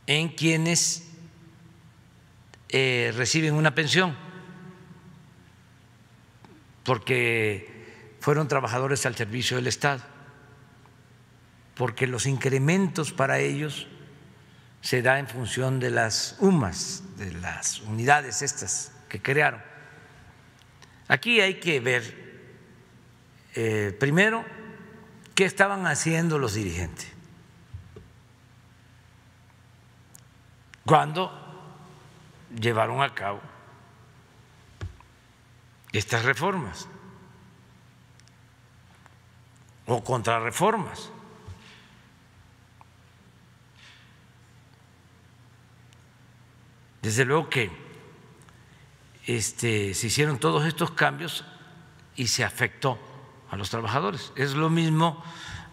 en quienes reciben una pensión, porque fueron trabajadores al servicio del Estado, porque los incrementos para ellos se da en función de las UMAS, de las unidades estas que crearon. Aquí hay que ver primero qué estaban haciendo los dirigentes cuando llevaron a cabo estas reformas o contrarreformas. desde luego que se hicieron todos estos cambios y se afectó a los trabajadores. Es lo mismo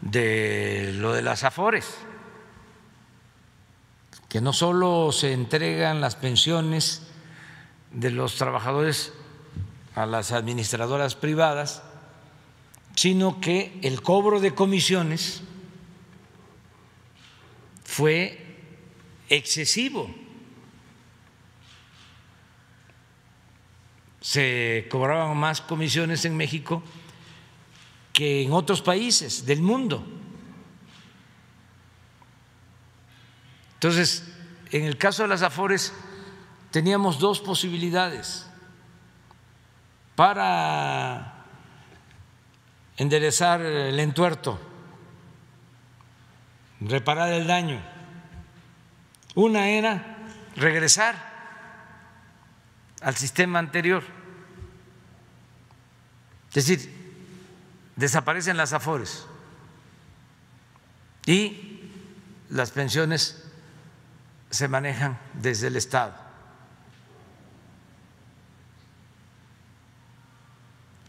de lo de las AFORES, que no solo se entregan las pensiones de los trabajadores a las administradoras privadas, sino que el cobro de comisiones fue excesivo. Se cobraban más comisiones en México que en otros países del mundo. Entonces, en el caso de las AFORES teníamos dos posibilidades para enderezar el entuerto, reparar el daño. Una era regresar al sistema anterior, es decir, desaparecen las AFORES y las pensiones se manejan desde el Estado.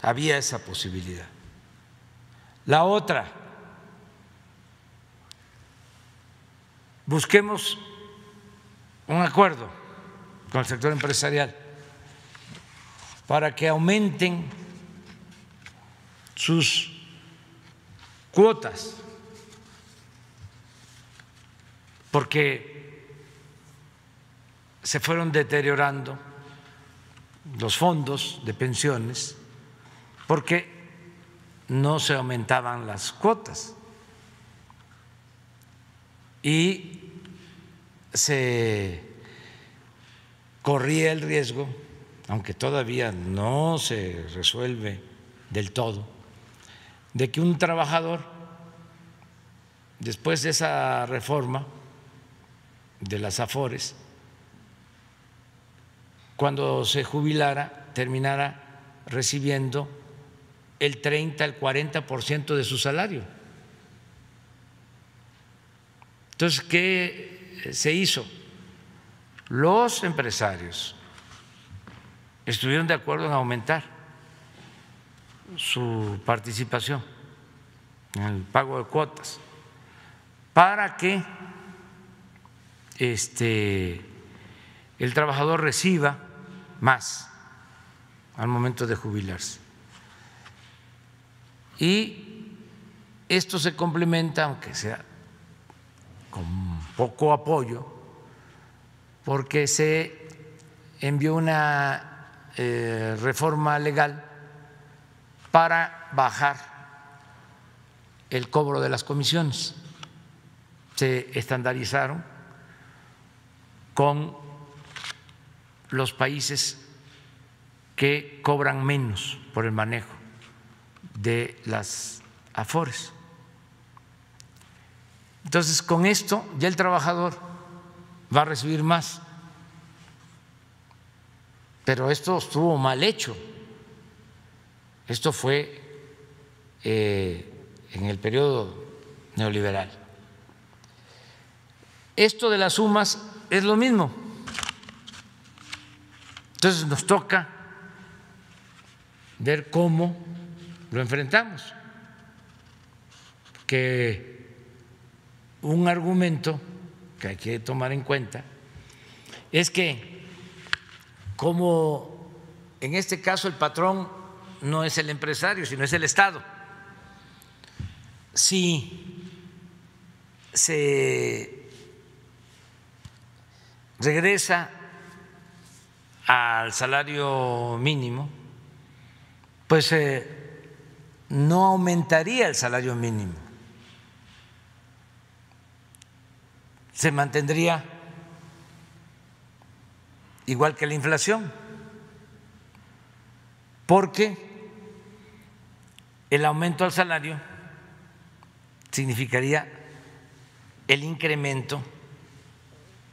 Había esa posibilidad. La otra, busquemos un acuerdo con el sector empresarial para que aumenten sus cuotas, porque se fueron deteriorando los fondos de pensiones porque no se aumentaban las cuotas y se corría el riesgo, aunque todavía no se resuelve del todo, de que un trabajador, después de esa reforma de las AFORES, cuando se jubilara, terminara recibiendo el 30, el 40% de su salario. Entonces, ¿qué se hizo? Los empresarios estuvieron de acuerdo en aumentar su participación en el pago de cuotas para que el trabajador reciba más al momento de jubilarse. Y esto se complementa, aunque sea con poco apoyo, porque se envió una reforma legal para bajar el cobro de las comisiones. Se estandarizaron con los países que cobran menos por el manejo de las AFORES. Entonces, con esto ya el trabajador va a recibir más, pero esto estuvo mal hecho. Esto fue en el periodo neoliberal. Esto de las sumas es lo mismo. Entonces nos toca ver cómo lo enfrentamos, que un argumento que hay que tomar en cuenta es que, como en este caso el patrón no es el empresario, sino es el Estado, si se regresa al salario mínimo, pues no aumentaría el salario mínimo, se mantendría igual que la inflación, porque el aumento al salario significaría el incremento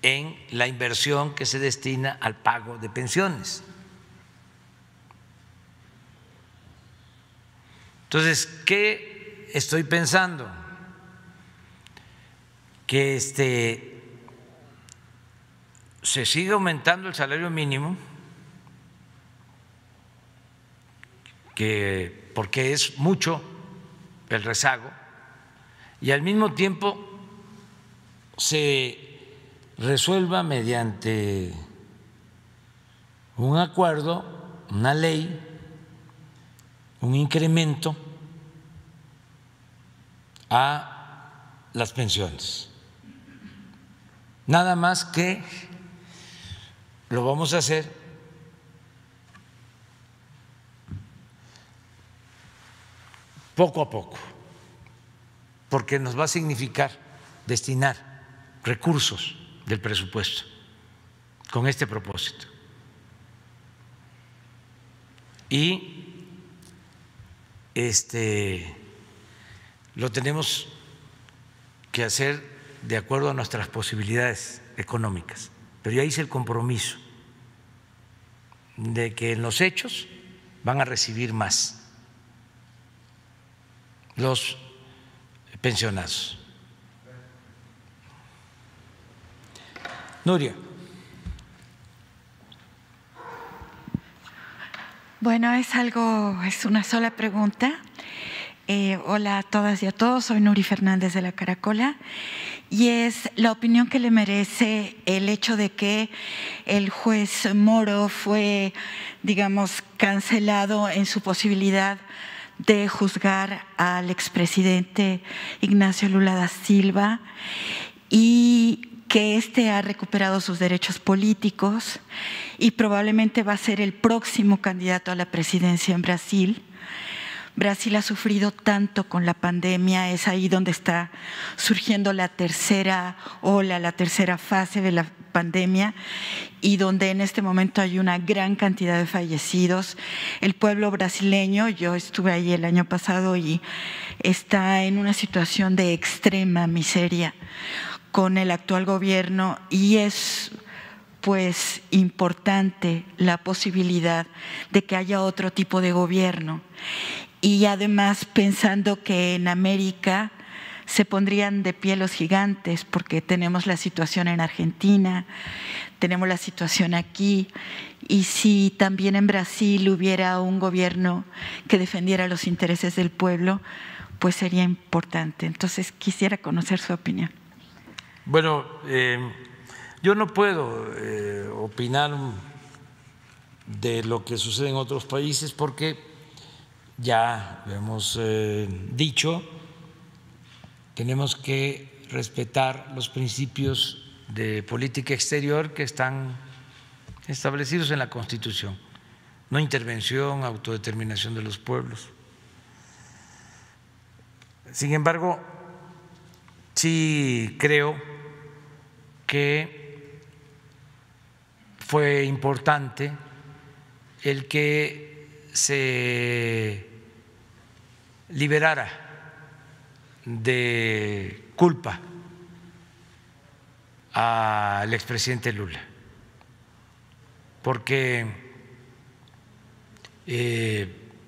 en la inversión que se destina al pago de pensiones. Entonces, ¿qué estoy pensando? Que se sigue aumentando el salario mínimo, porque es mucho el rezago, y al mismo tiempo se resuelva mediante un acuerdo, una ley, un incremento a las pensiones. Nada más que lo vamos a hacer poco a poco, porque nos va a significar destinar recursos del presupuesto con este propósito. Y lo tenemos que hacer de acuerdo a nuestras posibilidades económicas. Pero ya hice el compromiso de que en los hechos van a recibir más los pensionados. Nuria. Bueno, es una sola pregunta. Hola a todas y a todos, soy Nuri Fernández de La Caracola, y es la opinión que le merece el hecho de que el juez Moro fue, digamos, cancelado en su posibilidad de juzgar al expresidente Ignacio Lula da Silva, y que ha recuperado sus derechos políticos y probablemente va a ser el próximo candidato a la presidencia en Brasil. Brasil ha sufrido tanto con la pandemia, es ahí donde está surgiendo la tercera ola, la tercera fase de la pandemia, y donde en este momento hay una gran cantidad de fallecidos. El pueblo brasileño, yo estuve ahí el año pasado, y está en una situación de extrema miseria con el actual gobierno, y es pues importante la posibilidad de que haya otro tipo de gobierno. Y además pensando que en América se pondrían de pie los gigantes, porque tenemos la situación en Argentina, tenemos la situación aquí, y si también en Brasil hubiera un gobierno que defendiera los intereses del pueblo, pues sería importante. Entonces quisiera conocer su opinión. Bueno, yo no puedo opinar de lo que sucede en otros países, porque ya lo hemos dicho, tenemos que respetar los principios de política exterior que están establecidos en la Constitución: no intervención, autodeterminación de los pueblos. Sin embargo, sí creo que fue importante el que se liberara de culpa al expresidente Lula, porque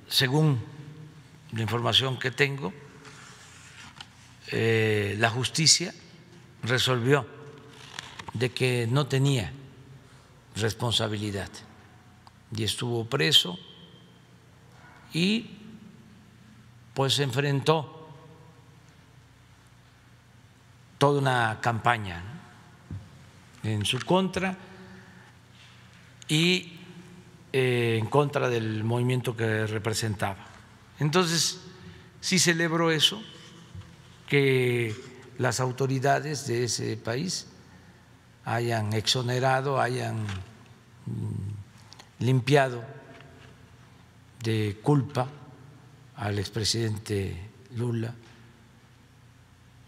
según la información que tengo, la justicia resolvió de que no tenía responsabilidad y estuvo preso, y pues enfrentó toda una campaña, ¿no?, en su contra y en contra del movimiento que representaba. Entonces, sí celebro eso, que las autoridades de ese país hayan exonerado, hayan limpiado de culpa al expresidente Lula,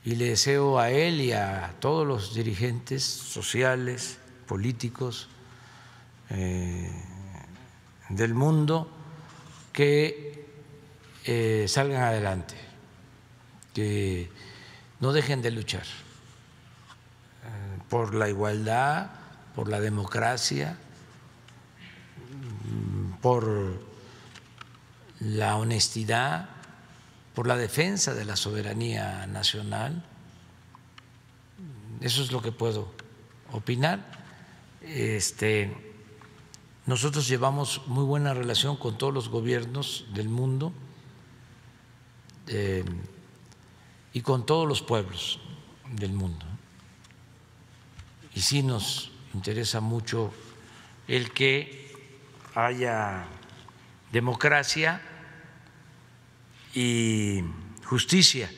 y le deseo a él y a todos los dirigentes sociales, políticos del mundo que salgan adelante, que no dejen de luchar por la igualdad, por la democracia, por la honestidad, por la defensa de la soberanía nacional. Eso es lo que puedo opinar. nosotros llevamos muy buena relación con todos los gobiernos del mundo y con todos los pueblos del mundo. Y sí nos interesa mucho el que haya democracia y justicia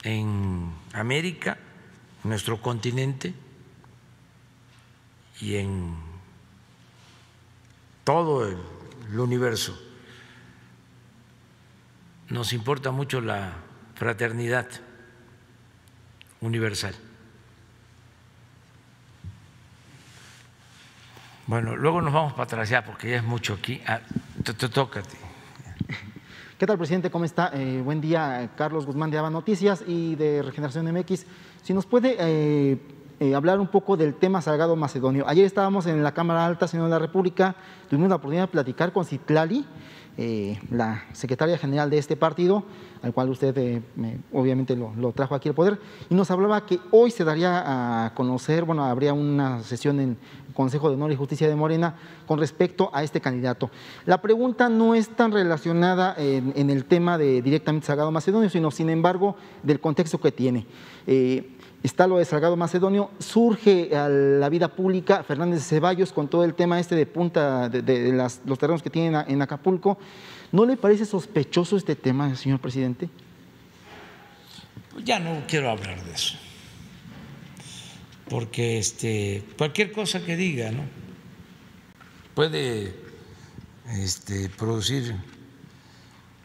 en América, en nuestro continente y en todo el universo. Nos importa mucho la fraternidad universal. Bueno, luego nos vamos para atrás ya porque ya es mucho aquí. Te toca a ti. ¿Qué tal, presidente? ¿Cómo está? Buen día, Carlos Guzmán de ABA Noticias y de Regeneración MX. Si nos puede hablar un poco del tema Salgado Macedonio. Ayer estábamos en la Cámara Alta, Senado de la República, tuvimos la oportunidad de platicar con Citlali, la secretaria general de este partido, al cual usted obviamente lo trajo aquí al poder, y nos hablaba que hoy se daría a conocer, bueno, habría una sesión en el Consejo de Honor y Justicia de Morena con respecto a este candidato. La pregunta no es tan relacionada en el tema de directamente Salgado Macedonio, sino sin embargo del contexto que tiene. Está lo de Salgado Macedonio, surge a la vida pública Fernández de Ceballos con todo el tema de punta de los terrenos que tienen en Acapulco. ¿No le parece sospechoso este tema, señor presidente? Ya no quiero hablar de eso, porque cualquier cosa que diga, ¿no?, puede producir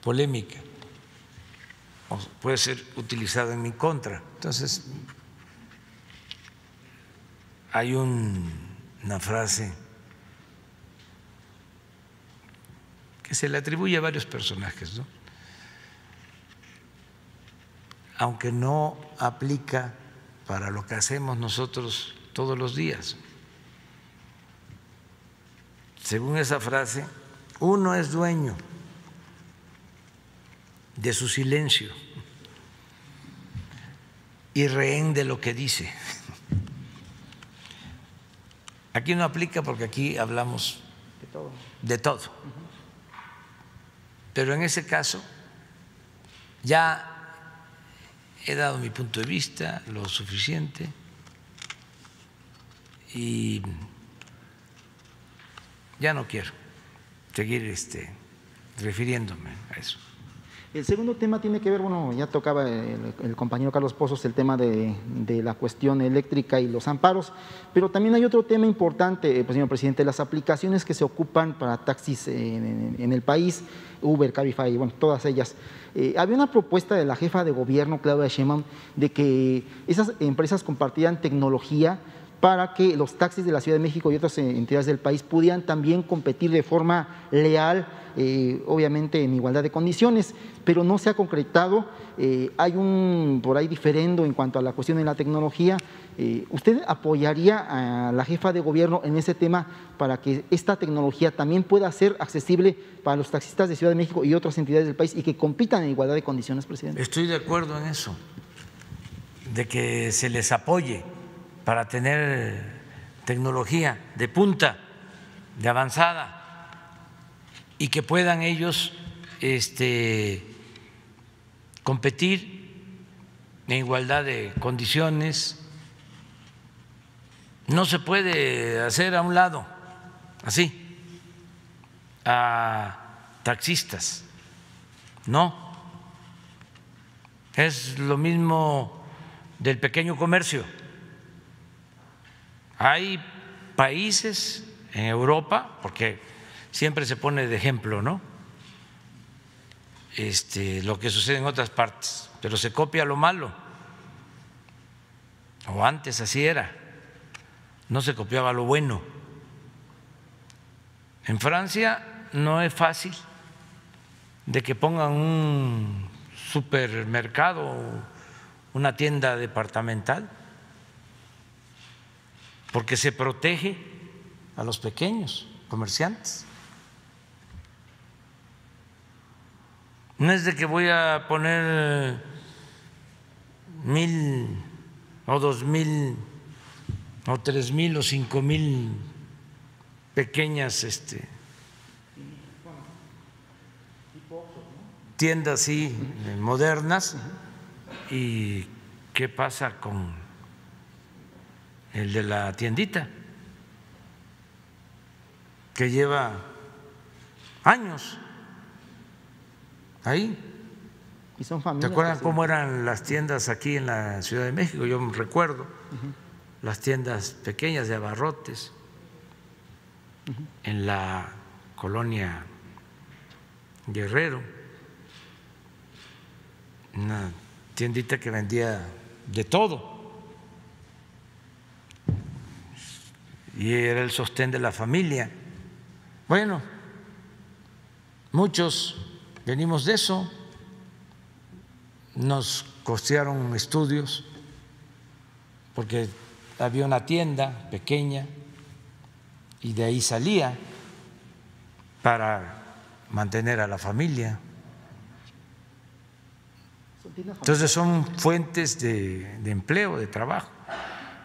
polémica o puede ser utilizado en mi contra. Entonces, hay una frase que se le atribuye a varios personajes, ¿no?, aunque no aplica para lo que hacemos nosotros todos los días. Según esa frase, uno es dueño de su silencio y rehén de lo que dice. Aquí no aplica porque aquí hablamos de todo. Pero en ese caso ya he dado mi punto de vista, lo suficiente, y ya no quiero seguir refiriéndome a eso. El segundo tema tiene que ver, bueno, ya tocaba el compañero Carlos Pozos el tema de la cuestión eléctrica y los amparos, pero también hay otro tema importante, señor presidente, las aplicaciones que se ocupan para taxis en el país, Uber, Cabify, bueno, todas ellas. Había una propuesta de la jefa de gobierno, Claudia Sheinbaum, de que esas empresas compartieran tecnología para que los taxis de la Ciudad de México y otras entidades del país pudieran también competir de forma leal, obviamente en igualdad de condiciones, pero no se ha concretado. Hay por ahí diferendo en cuanto a la cuestión de la tecnología. ¿Usted apoyaría a la jefa de gobierno en ese tema para que esta tecnología también pueda ser accesible para los taxistas de Ciudad de México y otras entidades del país y que compitan en igualdad de condiciones, presidente? Estoy de acuerdo en eso, de que se les apoye para tener tecnología de punta, de avanzada, y que puedan ellos competir en igualdad de condiciones. No se puede hacer a un lado, así, a taxistas, no. Es lo mismo del pequeño comercio. Hay países en Europa, porque siempre se pone de ejemplo, ¿no?, lo que sucede en otras partes, pero se copia lo malo, o antes así era, no se copiaba lo bueno. En Francia no es fácil de que pongan un supermercado, una tienda departamental, porque se protege a los pequeños comerciantes. No es de que voy a poner 1,000 o 2,000 o 3,000 o 5,000 pequeñas tiendas así modernas. ¿Y qué pasa con el de la tiendita, que lleva años ahí? Y son ¿Te familias. acuerdan cómo eran las tiendas aquí en la Ciudad de México? Yo me recuerdo las tiendas pequeñas de abarrotes en la colonia Guerrero, una tiendita que vendía de todo y era el sostén de la familia. Bueno, muchos venimos de eso, nos costearon estudios porque había una tienda pequeña y de ahí salía para mantener a la familia. Entonces son fuentes de empleo, de trabajo.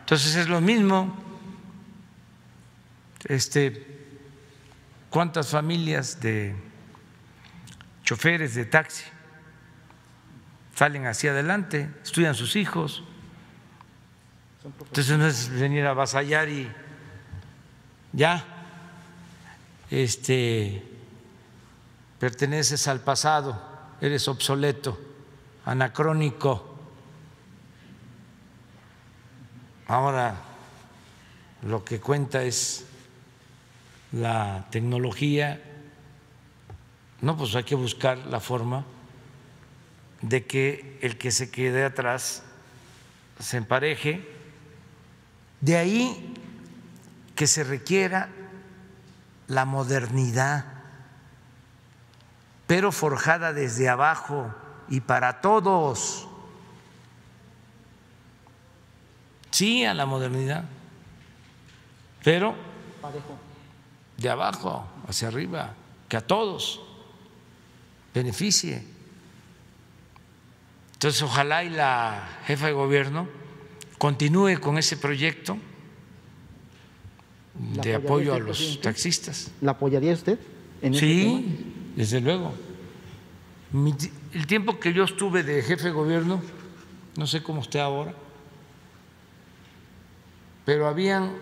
Entonces es lo mismo. ¿Cuántas familias de choferes de taxi salen hacia adelante, estudian sus hijos? Entonces no es venir a avasallar y ya perteneces al pasado, eres obsoleto, anacrónico. Ahora lo que cuenta es la tecnología. No, pues hay que buscar la forma de que el que se quede atrás se empareje. De ahí que se requiera la modernidad, pero forjada desde abajo y para todos. Sí a la modernidad, pero de abajo hacia arriba, que a todos beneficie. Entonces, ojalá y la jefa de gobierno continúe con ese proyecto de apoyo a los taxistas. ¿La apoyaría usted en ese Sí, tema? desde luego. El tiempo que yo estuve de jefe de gobierno, no sé cómo esté ahora, pero habían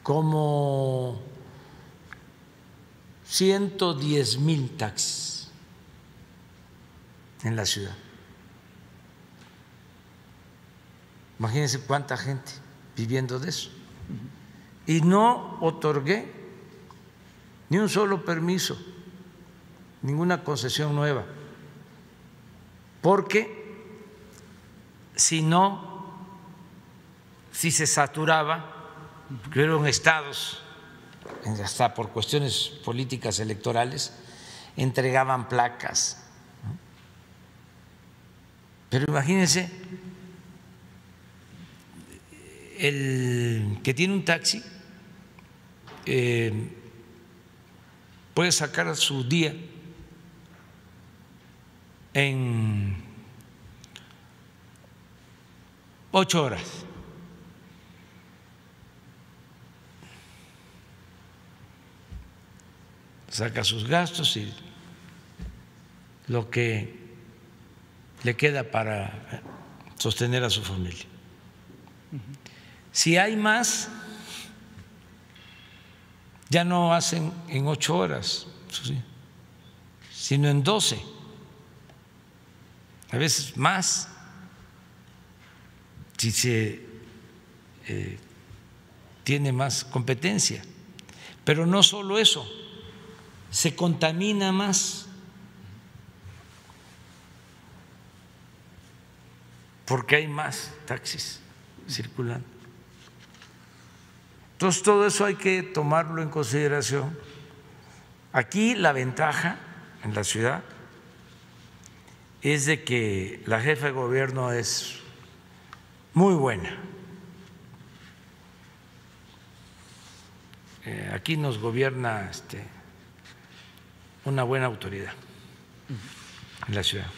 como 110,000 taxis en la ciudad. Imagínense cuánta gente viviendo de eso. Y no otorgué ni un solo permiso, ninguna concesión nueva, porque si se saturaba, porque hubieron estados, hasta por cuestiones políticas electorales, entregaban placas. Pero imagínense, el que tiene un taxi puede sacar su día en 8 horas. Saca sus gastos y lo que le queda para sostener a su familia. Si hay más, ya no hacen en 8 horas, sino en 12, a veces más, si se tiene más competencia. Pero no solo eso, se contamina más, porque hay más taxis circulando. Entonces, todo eso hay que tomarlo en consideración. Aquí la ventaja en la ciudad es de que la jefa de gobierno es muy buena. Aquí nos gobierna una buena autoridad en la ciudad.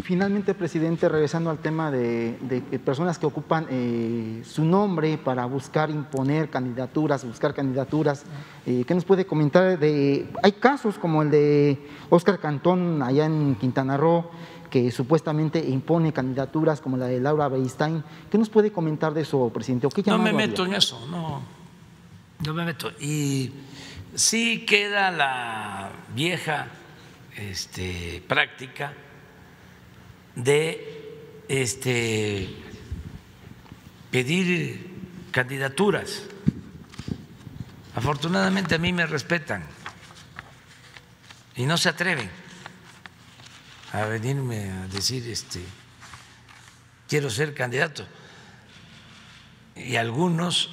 finalmente, presidente, regresando al tema de personas que ocupan su nombre para buscar imponer candidaturas, ¿qué nos puede comentar? Hay casos como el de Óscar Cantón allá en Quintana Roo, que supuestamente impone candidaturas como la de Laura Beristain. ¿Qué nos puede comentar de eso, presidente? No me meto en eso, no me meto. Y sí queda la vieja práctica de pedir candidaturas. Afortunadamente a mí me respetan y no se atreven a venirme a decir quiero ser candidato. Y algunos,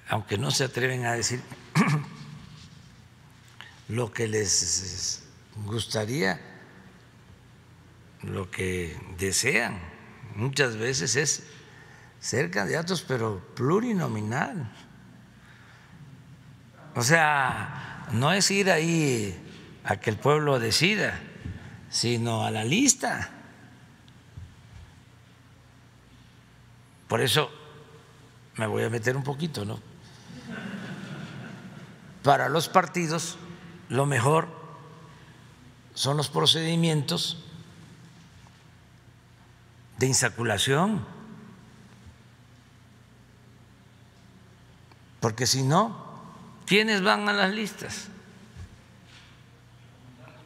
aunque no se atreven a decir lo que les gustaría, lo que desean muchas veces es ser candidatos, pero plurinominal. O sea, no es ir ahí a que el pueblo decida, sino a la lista. Por eso me voy a meter un poquito, ¿no? Para los partidos lo mejor son los procedimientos de insaculación, porque si no, ¿quiénes van a las listas?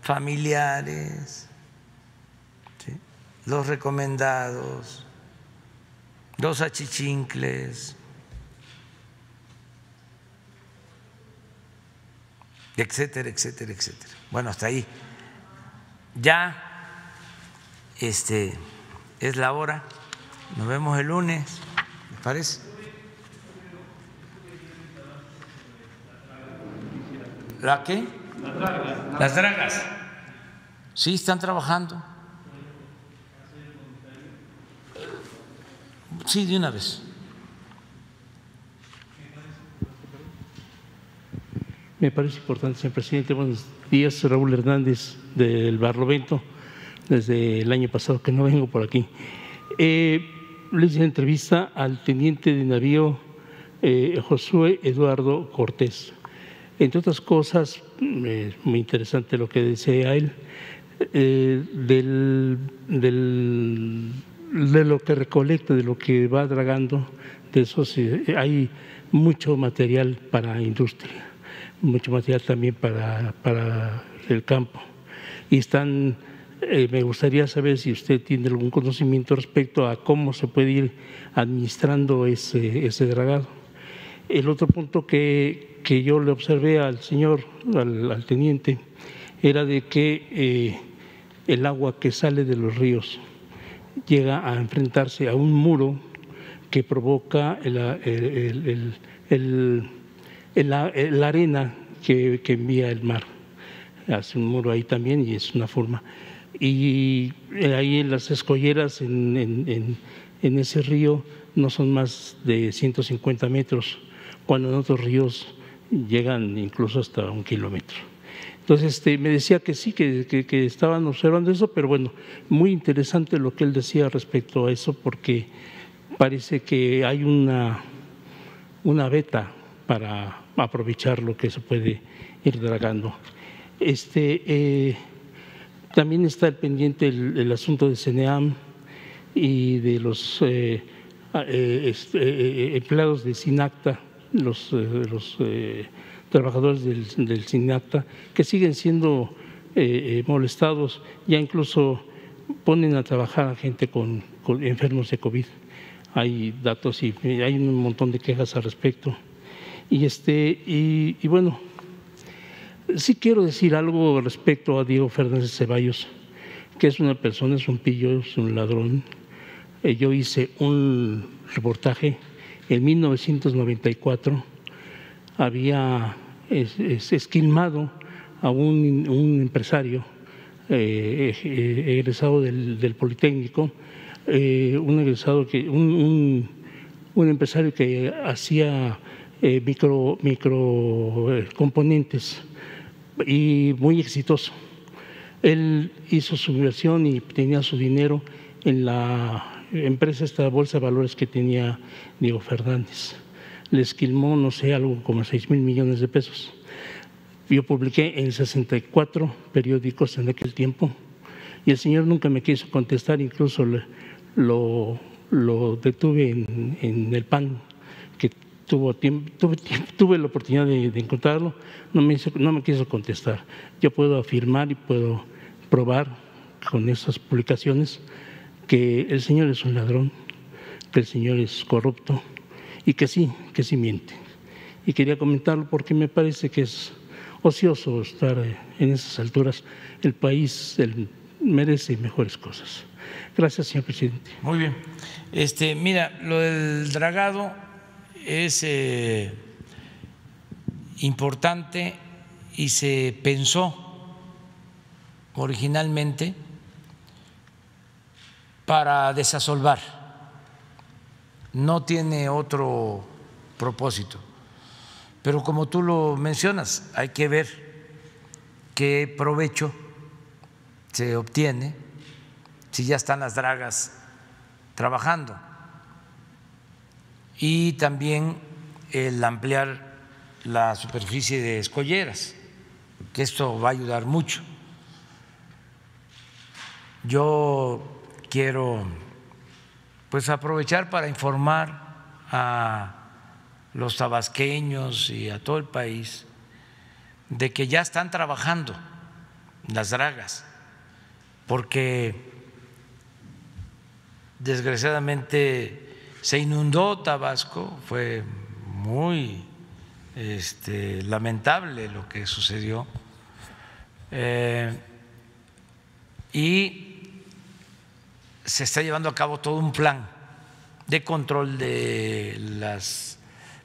Familiares, ¿sí?, los recomendados, los achichincles, etcétera, etcétera, etcétera. Bueno, hasta ahí. Ya es la hora. Nos vemos el lunes, ¿me parece? ¿La qué? Las dragas. Sí, están trabajando. Sí, de una vez. Me parece importante, señor presidente. Buenos días, Raúl Hernández del Barlovento. Desde el año pasado que no vengo por aquí. Le hice una entrevista al teniente de navío Josué Eduardo Cortés. Entre otras cosas, es muy interesante lo que decía él, de lo que recolecta, de lo que va dragando, de eso hay mucho material para industria, mucho material también para el campo. Y están, me gustaría saber si usted tiene algún conocimiento respecto a cómo se puede ir administrando ese dragado. El otro punto que yo le observé al señor, al teniente, era de que el agua que sale de los ríos llega a enfrentarse a un muro que provoca la arena que envía el mar. Hace un muro ahí también y es una forma. Y ahí en las escolleras, en ese río, no son más de 150 metros, cuando en otros ríos llegan incluso hasta 1 kilómetro. Entonces, me decía que sí, que estaban observando eso, pero bueno, muy interesante lo que él decía respecto a eso, porque parece que hay una beta para aprovechar lo que se puede ir dragando. También está el pendiente el asunto de CENEAM y de los empleados de SINACTA, los trabajadores del SINACTA, que siguen siendo molestados, ya incluso ponen a trabajar a gente con enfermos de COVID. Hay datos y hay un montón de quejas al respecto. Y bueno, sí quiero decir algo respecto a Diego Fernández Ceballos, que es una persona, es un pillo, es un ladrón. Yo hice un reportaje en 1994, había esquilmado a un empresario egresado del Politécnico, un empresario que hacía microcomponentes y muy exitoso. Él hizo su inversión y tenía su dinero en la empresa, esta bolsa de valores que tenía Diego Fernández. Le esquilmó, no sé, algo como 6,000 millones de pesos. Yo publiqué en 64 periódicos en aquel tiempo y el señor nunca me quiso contestar, incluso lo detuve en el PAN, que tuve la oportunidad de encontrarlo, no me quiso contestar. Yo puedo afirmar y puedo probar con esas publicaciones que el señor es un ladrón, que el señor es corrupto y que sí miente. Y quería comentarlo porque me parece que es ocioso estar en esas alturas. El país merece mejores cosas. Gracias, señor presidente. Muy bien. Mira, lo del dragado es importante y se pensó originalmente para desasolvar, no tiene otro propósito. Pero como tú lo mencionas, hay que ver qué provecho se obtiene si ya están las dragas trabajando, y también el ampliar la superficie de escolleras, que esto va a ayudar mucho. Yo quiero pues aprovechar para informar a los tabasqueños y a todo el país de que ya están trabajando las dragas, porque desgraciadamente se inundó Tabasco, fue muy lamentable lo que sucedió, y se está llevando a cabo todo un plan de control de las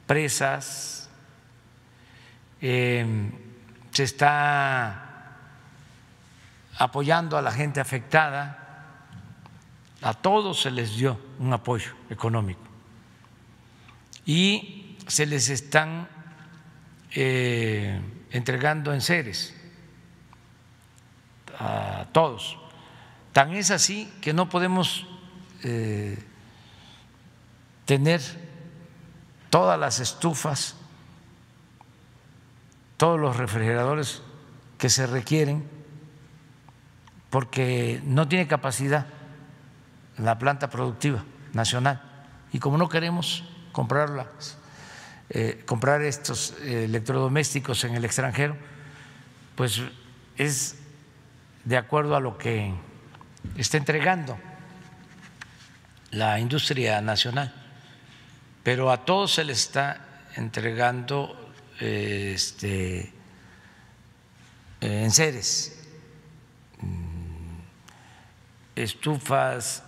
presas, se está apoyando a la gente afectada, a todos se les dio un apoyo económico y se les están entregando enseres a todos. Tan es así que no podemos tener todas las estufas, todos los refrigeradores que se requieren, porque no tiene capacidad la planta productiva nacional. Y como no queremos comprar estos electrodomésticos en el extranjero, pues es de acuerdo a lo que está entregando la industria nacional, pero a todos se les está entregando enseres, estufas,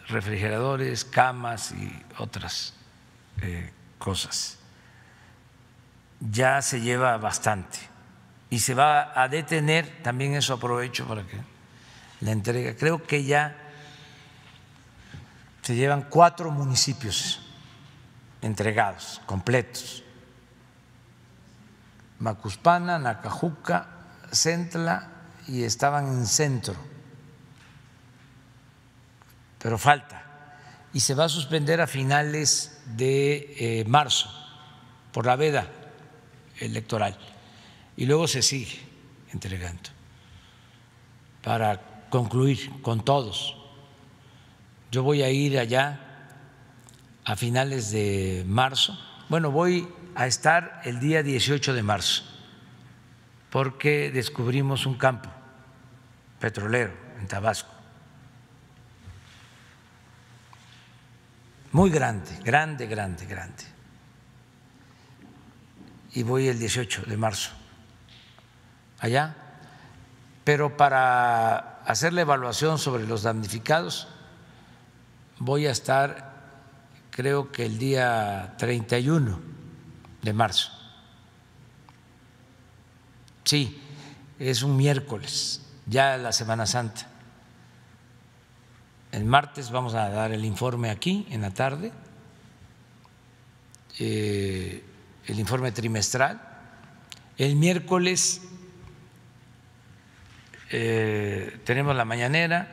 refrigeradores, camas y otras cosas. Ya se lleva bastante y se va a detener, también eso aprovecho para que la entrega, creo que ya se llevan 4 municipios entregados, completos: Macuspana, Nacajuca, Centla, y estaban en Centro, pero falta, y se va a suspender a finales de marzo por la veda electoral, y luego se sigue entregando para concluir con todos. Yo voy a ir allá a finales de marzo. Bueno, voy a estar el día 18 de marzo porque descubrimos un campo petrolero en Tabasco muy grande, grande. Y voy el 18 de marzo allá, pero para hacer la evaluación sobre los damnificados voy a estar, creo que el día 31 de marzo. Sí, es un miércoles, ya la Semana Santa. El martes vamos a dar el informe aquí en la tarde, el informe trimestral. El miércoles tenemos la mañanera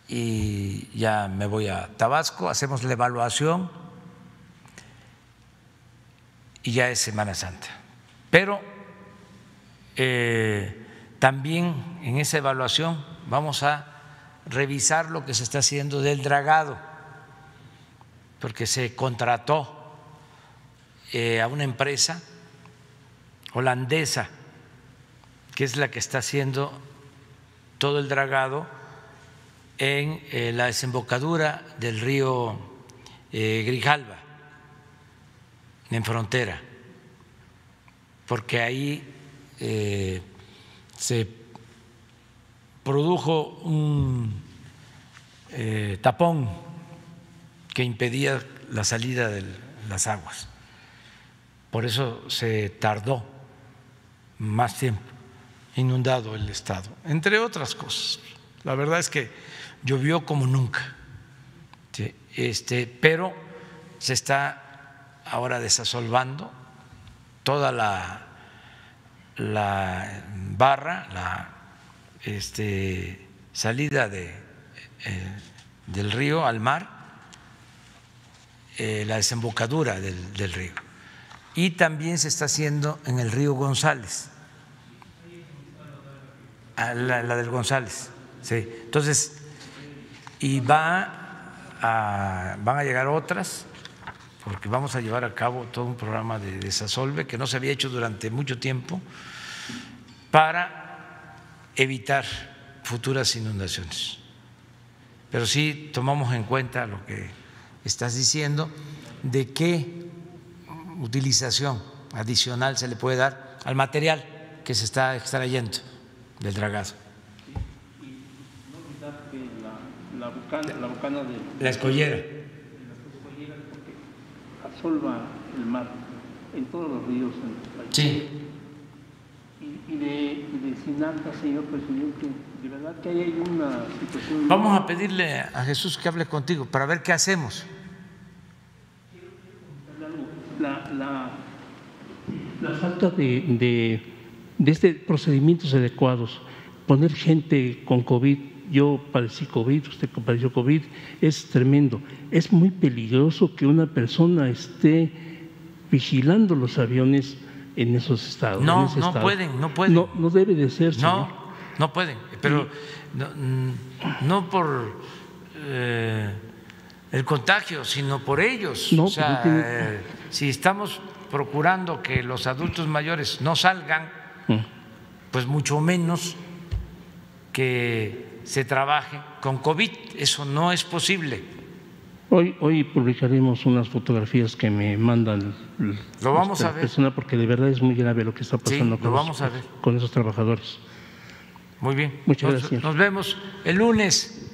y ya me voy a Tabasco, hacemos la evaluación y ya es Semana Santa. Pero también en esa evaluación vamos a revisar lo que se está haciendo del dragado, porque se contrató a una empresa holandesa que es la que está haciendo todo el dragado en la desembocadura del río Grijalva, en frontera, porque ahí se produjo un tapón que impedía la salida de las aguas. Por eso se tardó más tiempo inundado el estado, entre otras cosas. La verdad es que llovió como nunca, ¿sí? Pero se está ahora desasolvando toda la barra, la salida del río al mar, la desembocadura del río. Y también se está haciendo en el río González, la del González, sí. Entonces, y van a llegar otras, porque vamos a llevar a cabo todo un programa de desasolve que no se había hecho durante mucho tiempo para evitar futuras inundaciones. Pero sí tomamos en cuenta lo que estás diciendo, de qué utilización adicional se le puede dar al material que se está extrayendo del dragado. La bocana de la escollera, porque absorba el mar en todos los ríos en el país. sí. Y de Sinalca, señor presidente, de verdad que hay una situación. Vamos a pedirle a Jesús que hable contigo para ver qué hacemos. La falta de procedimientos adecuados, poner gente con COVID. Yo padecí COVID, usted padeció COVID, es tremendo. Es muy peligroso que una persona esté vigilando los aviones en esos estados. No pueden. No debe de ser, señor. No pueden, pero no por el contagio, sino por ellos. No, o sea, si estamos procurando que los adultos mayores no salgan, pues mucho menos que se trabaje con COVID. Eso no es posible. Hoy publicaremos unas fotografías que me mandan lo vamos a ver, persona, porque de verdad es muy grave lo que está pasando con esos trabajadores. Muy bien. Muchas gracias. Nos vemos el lunes.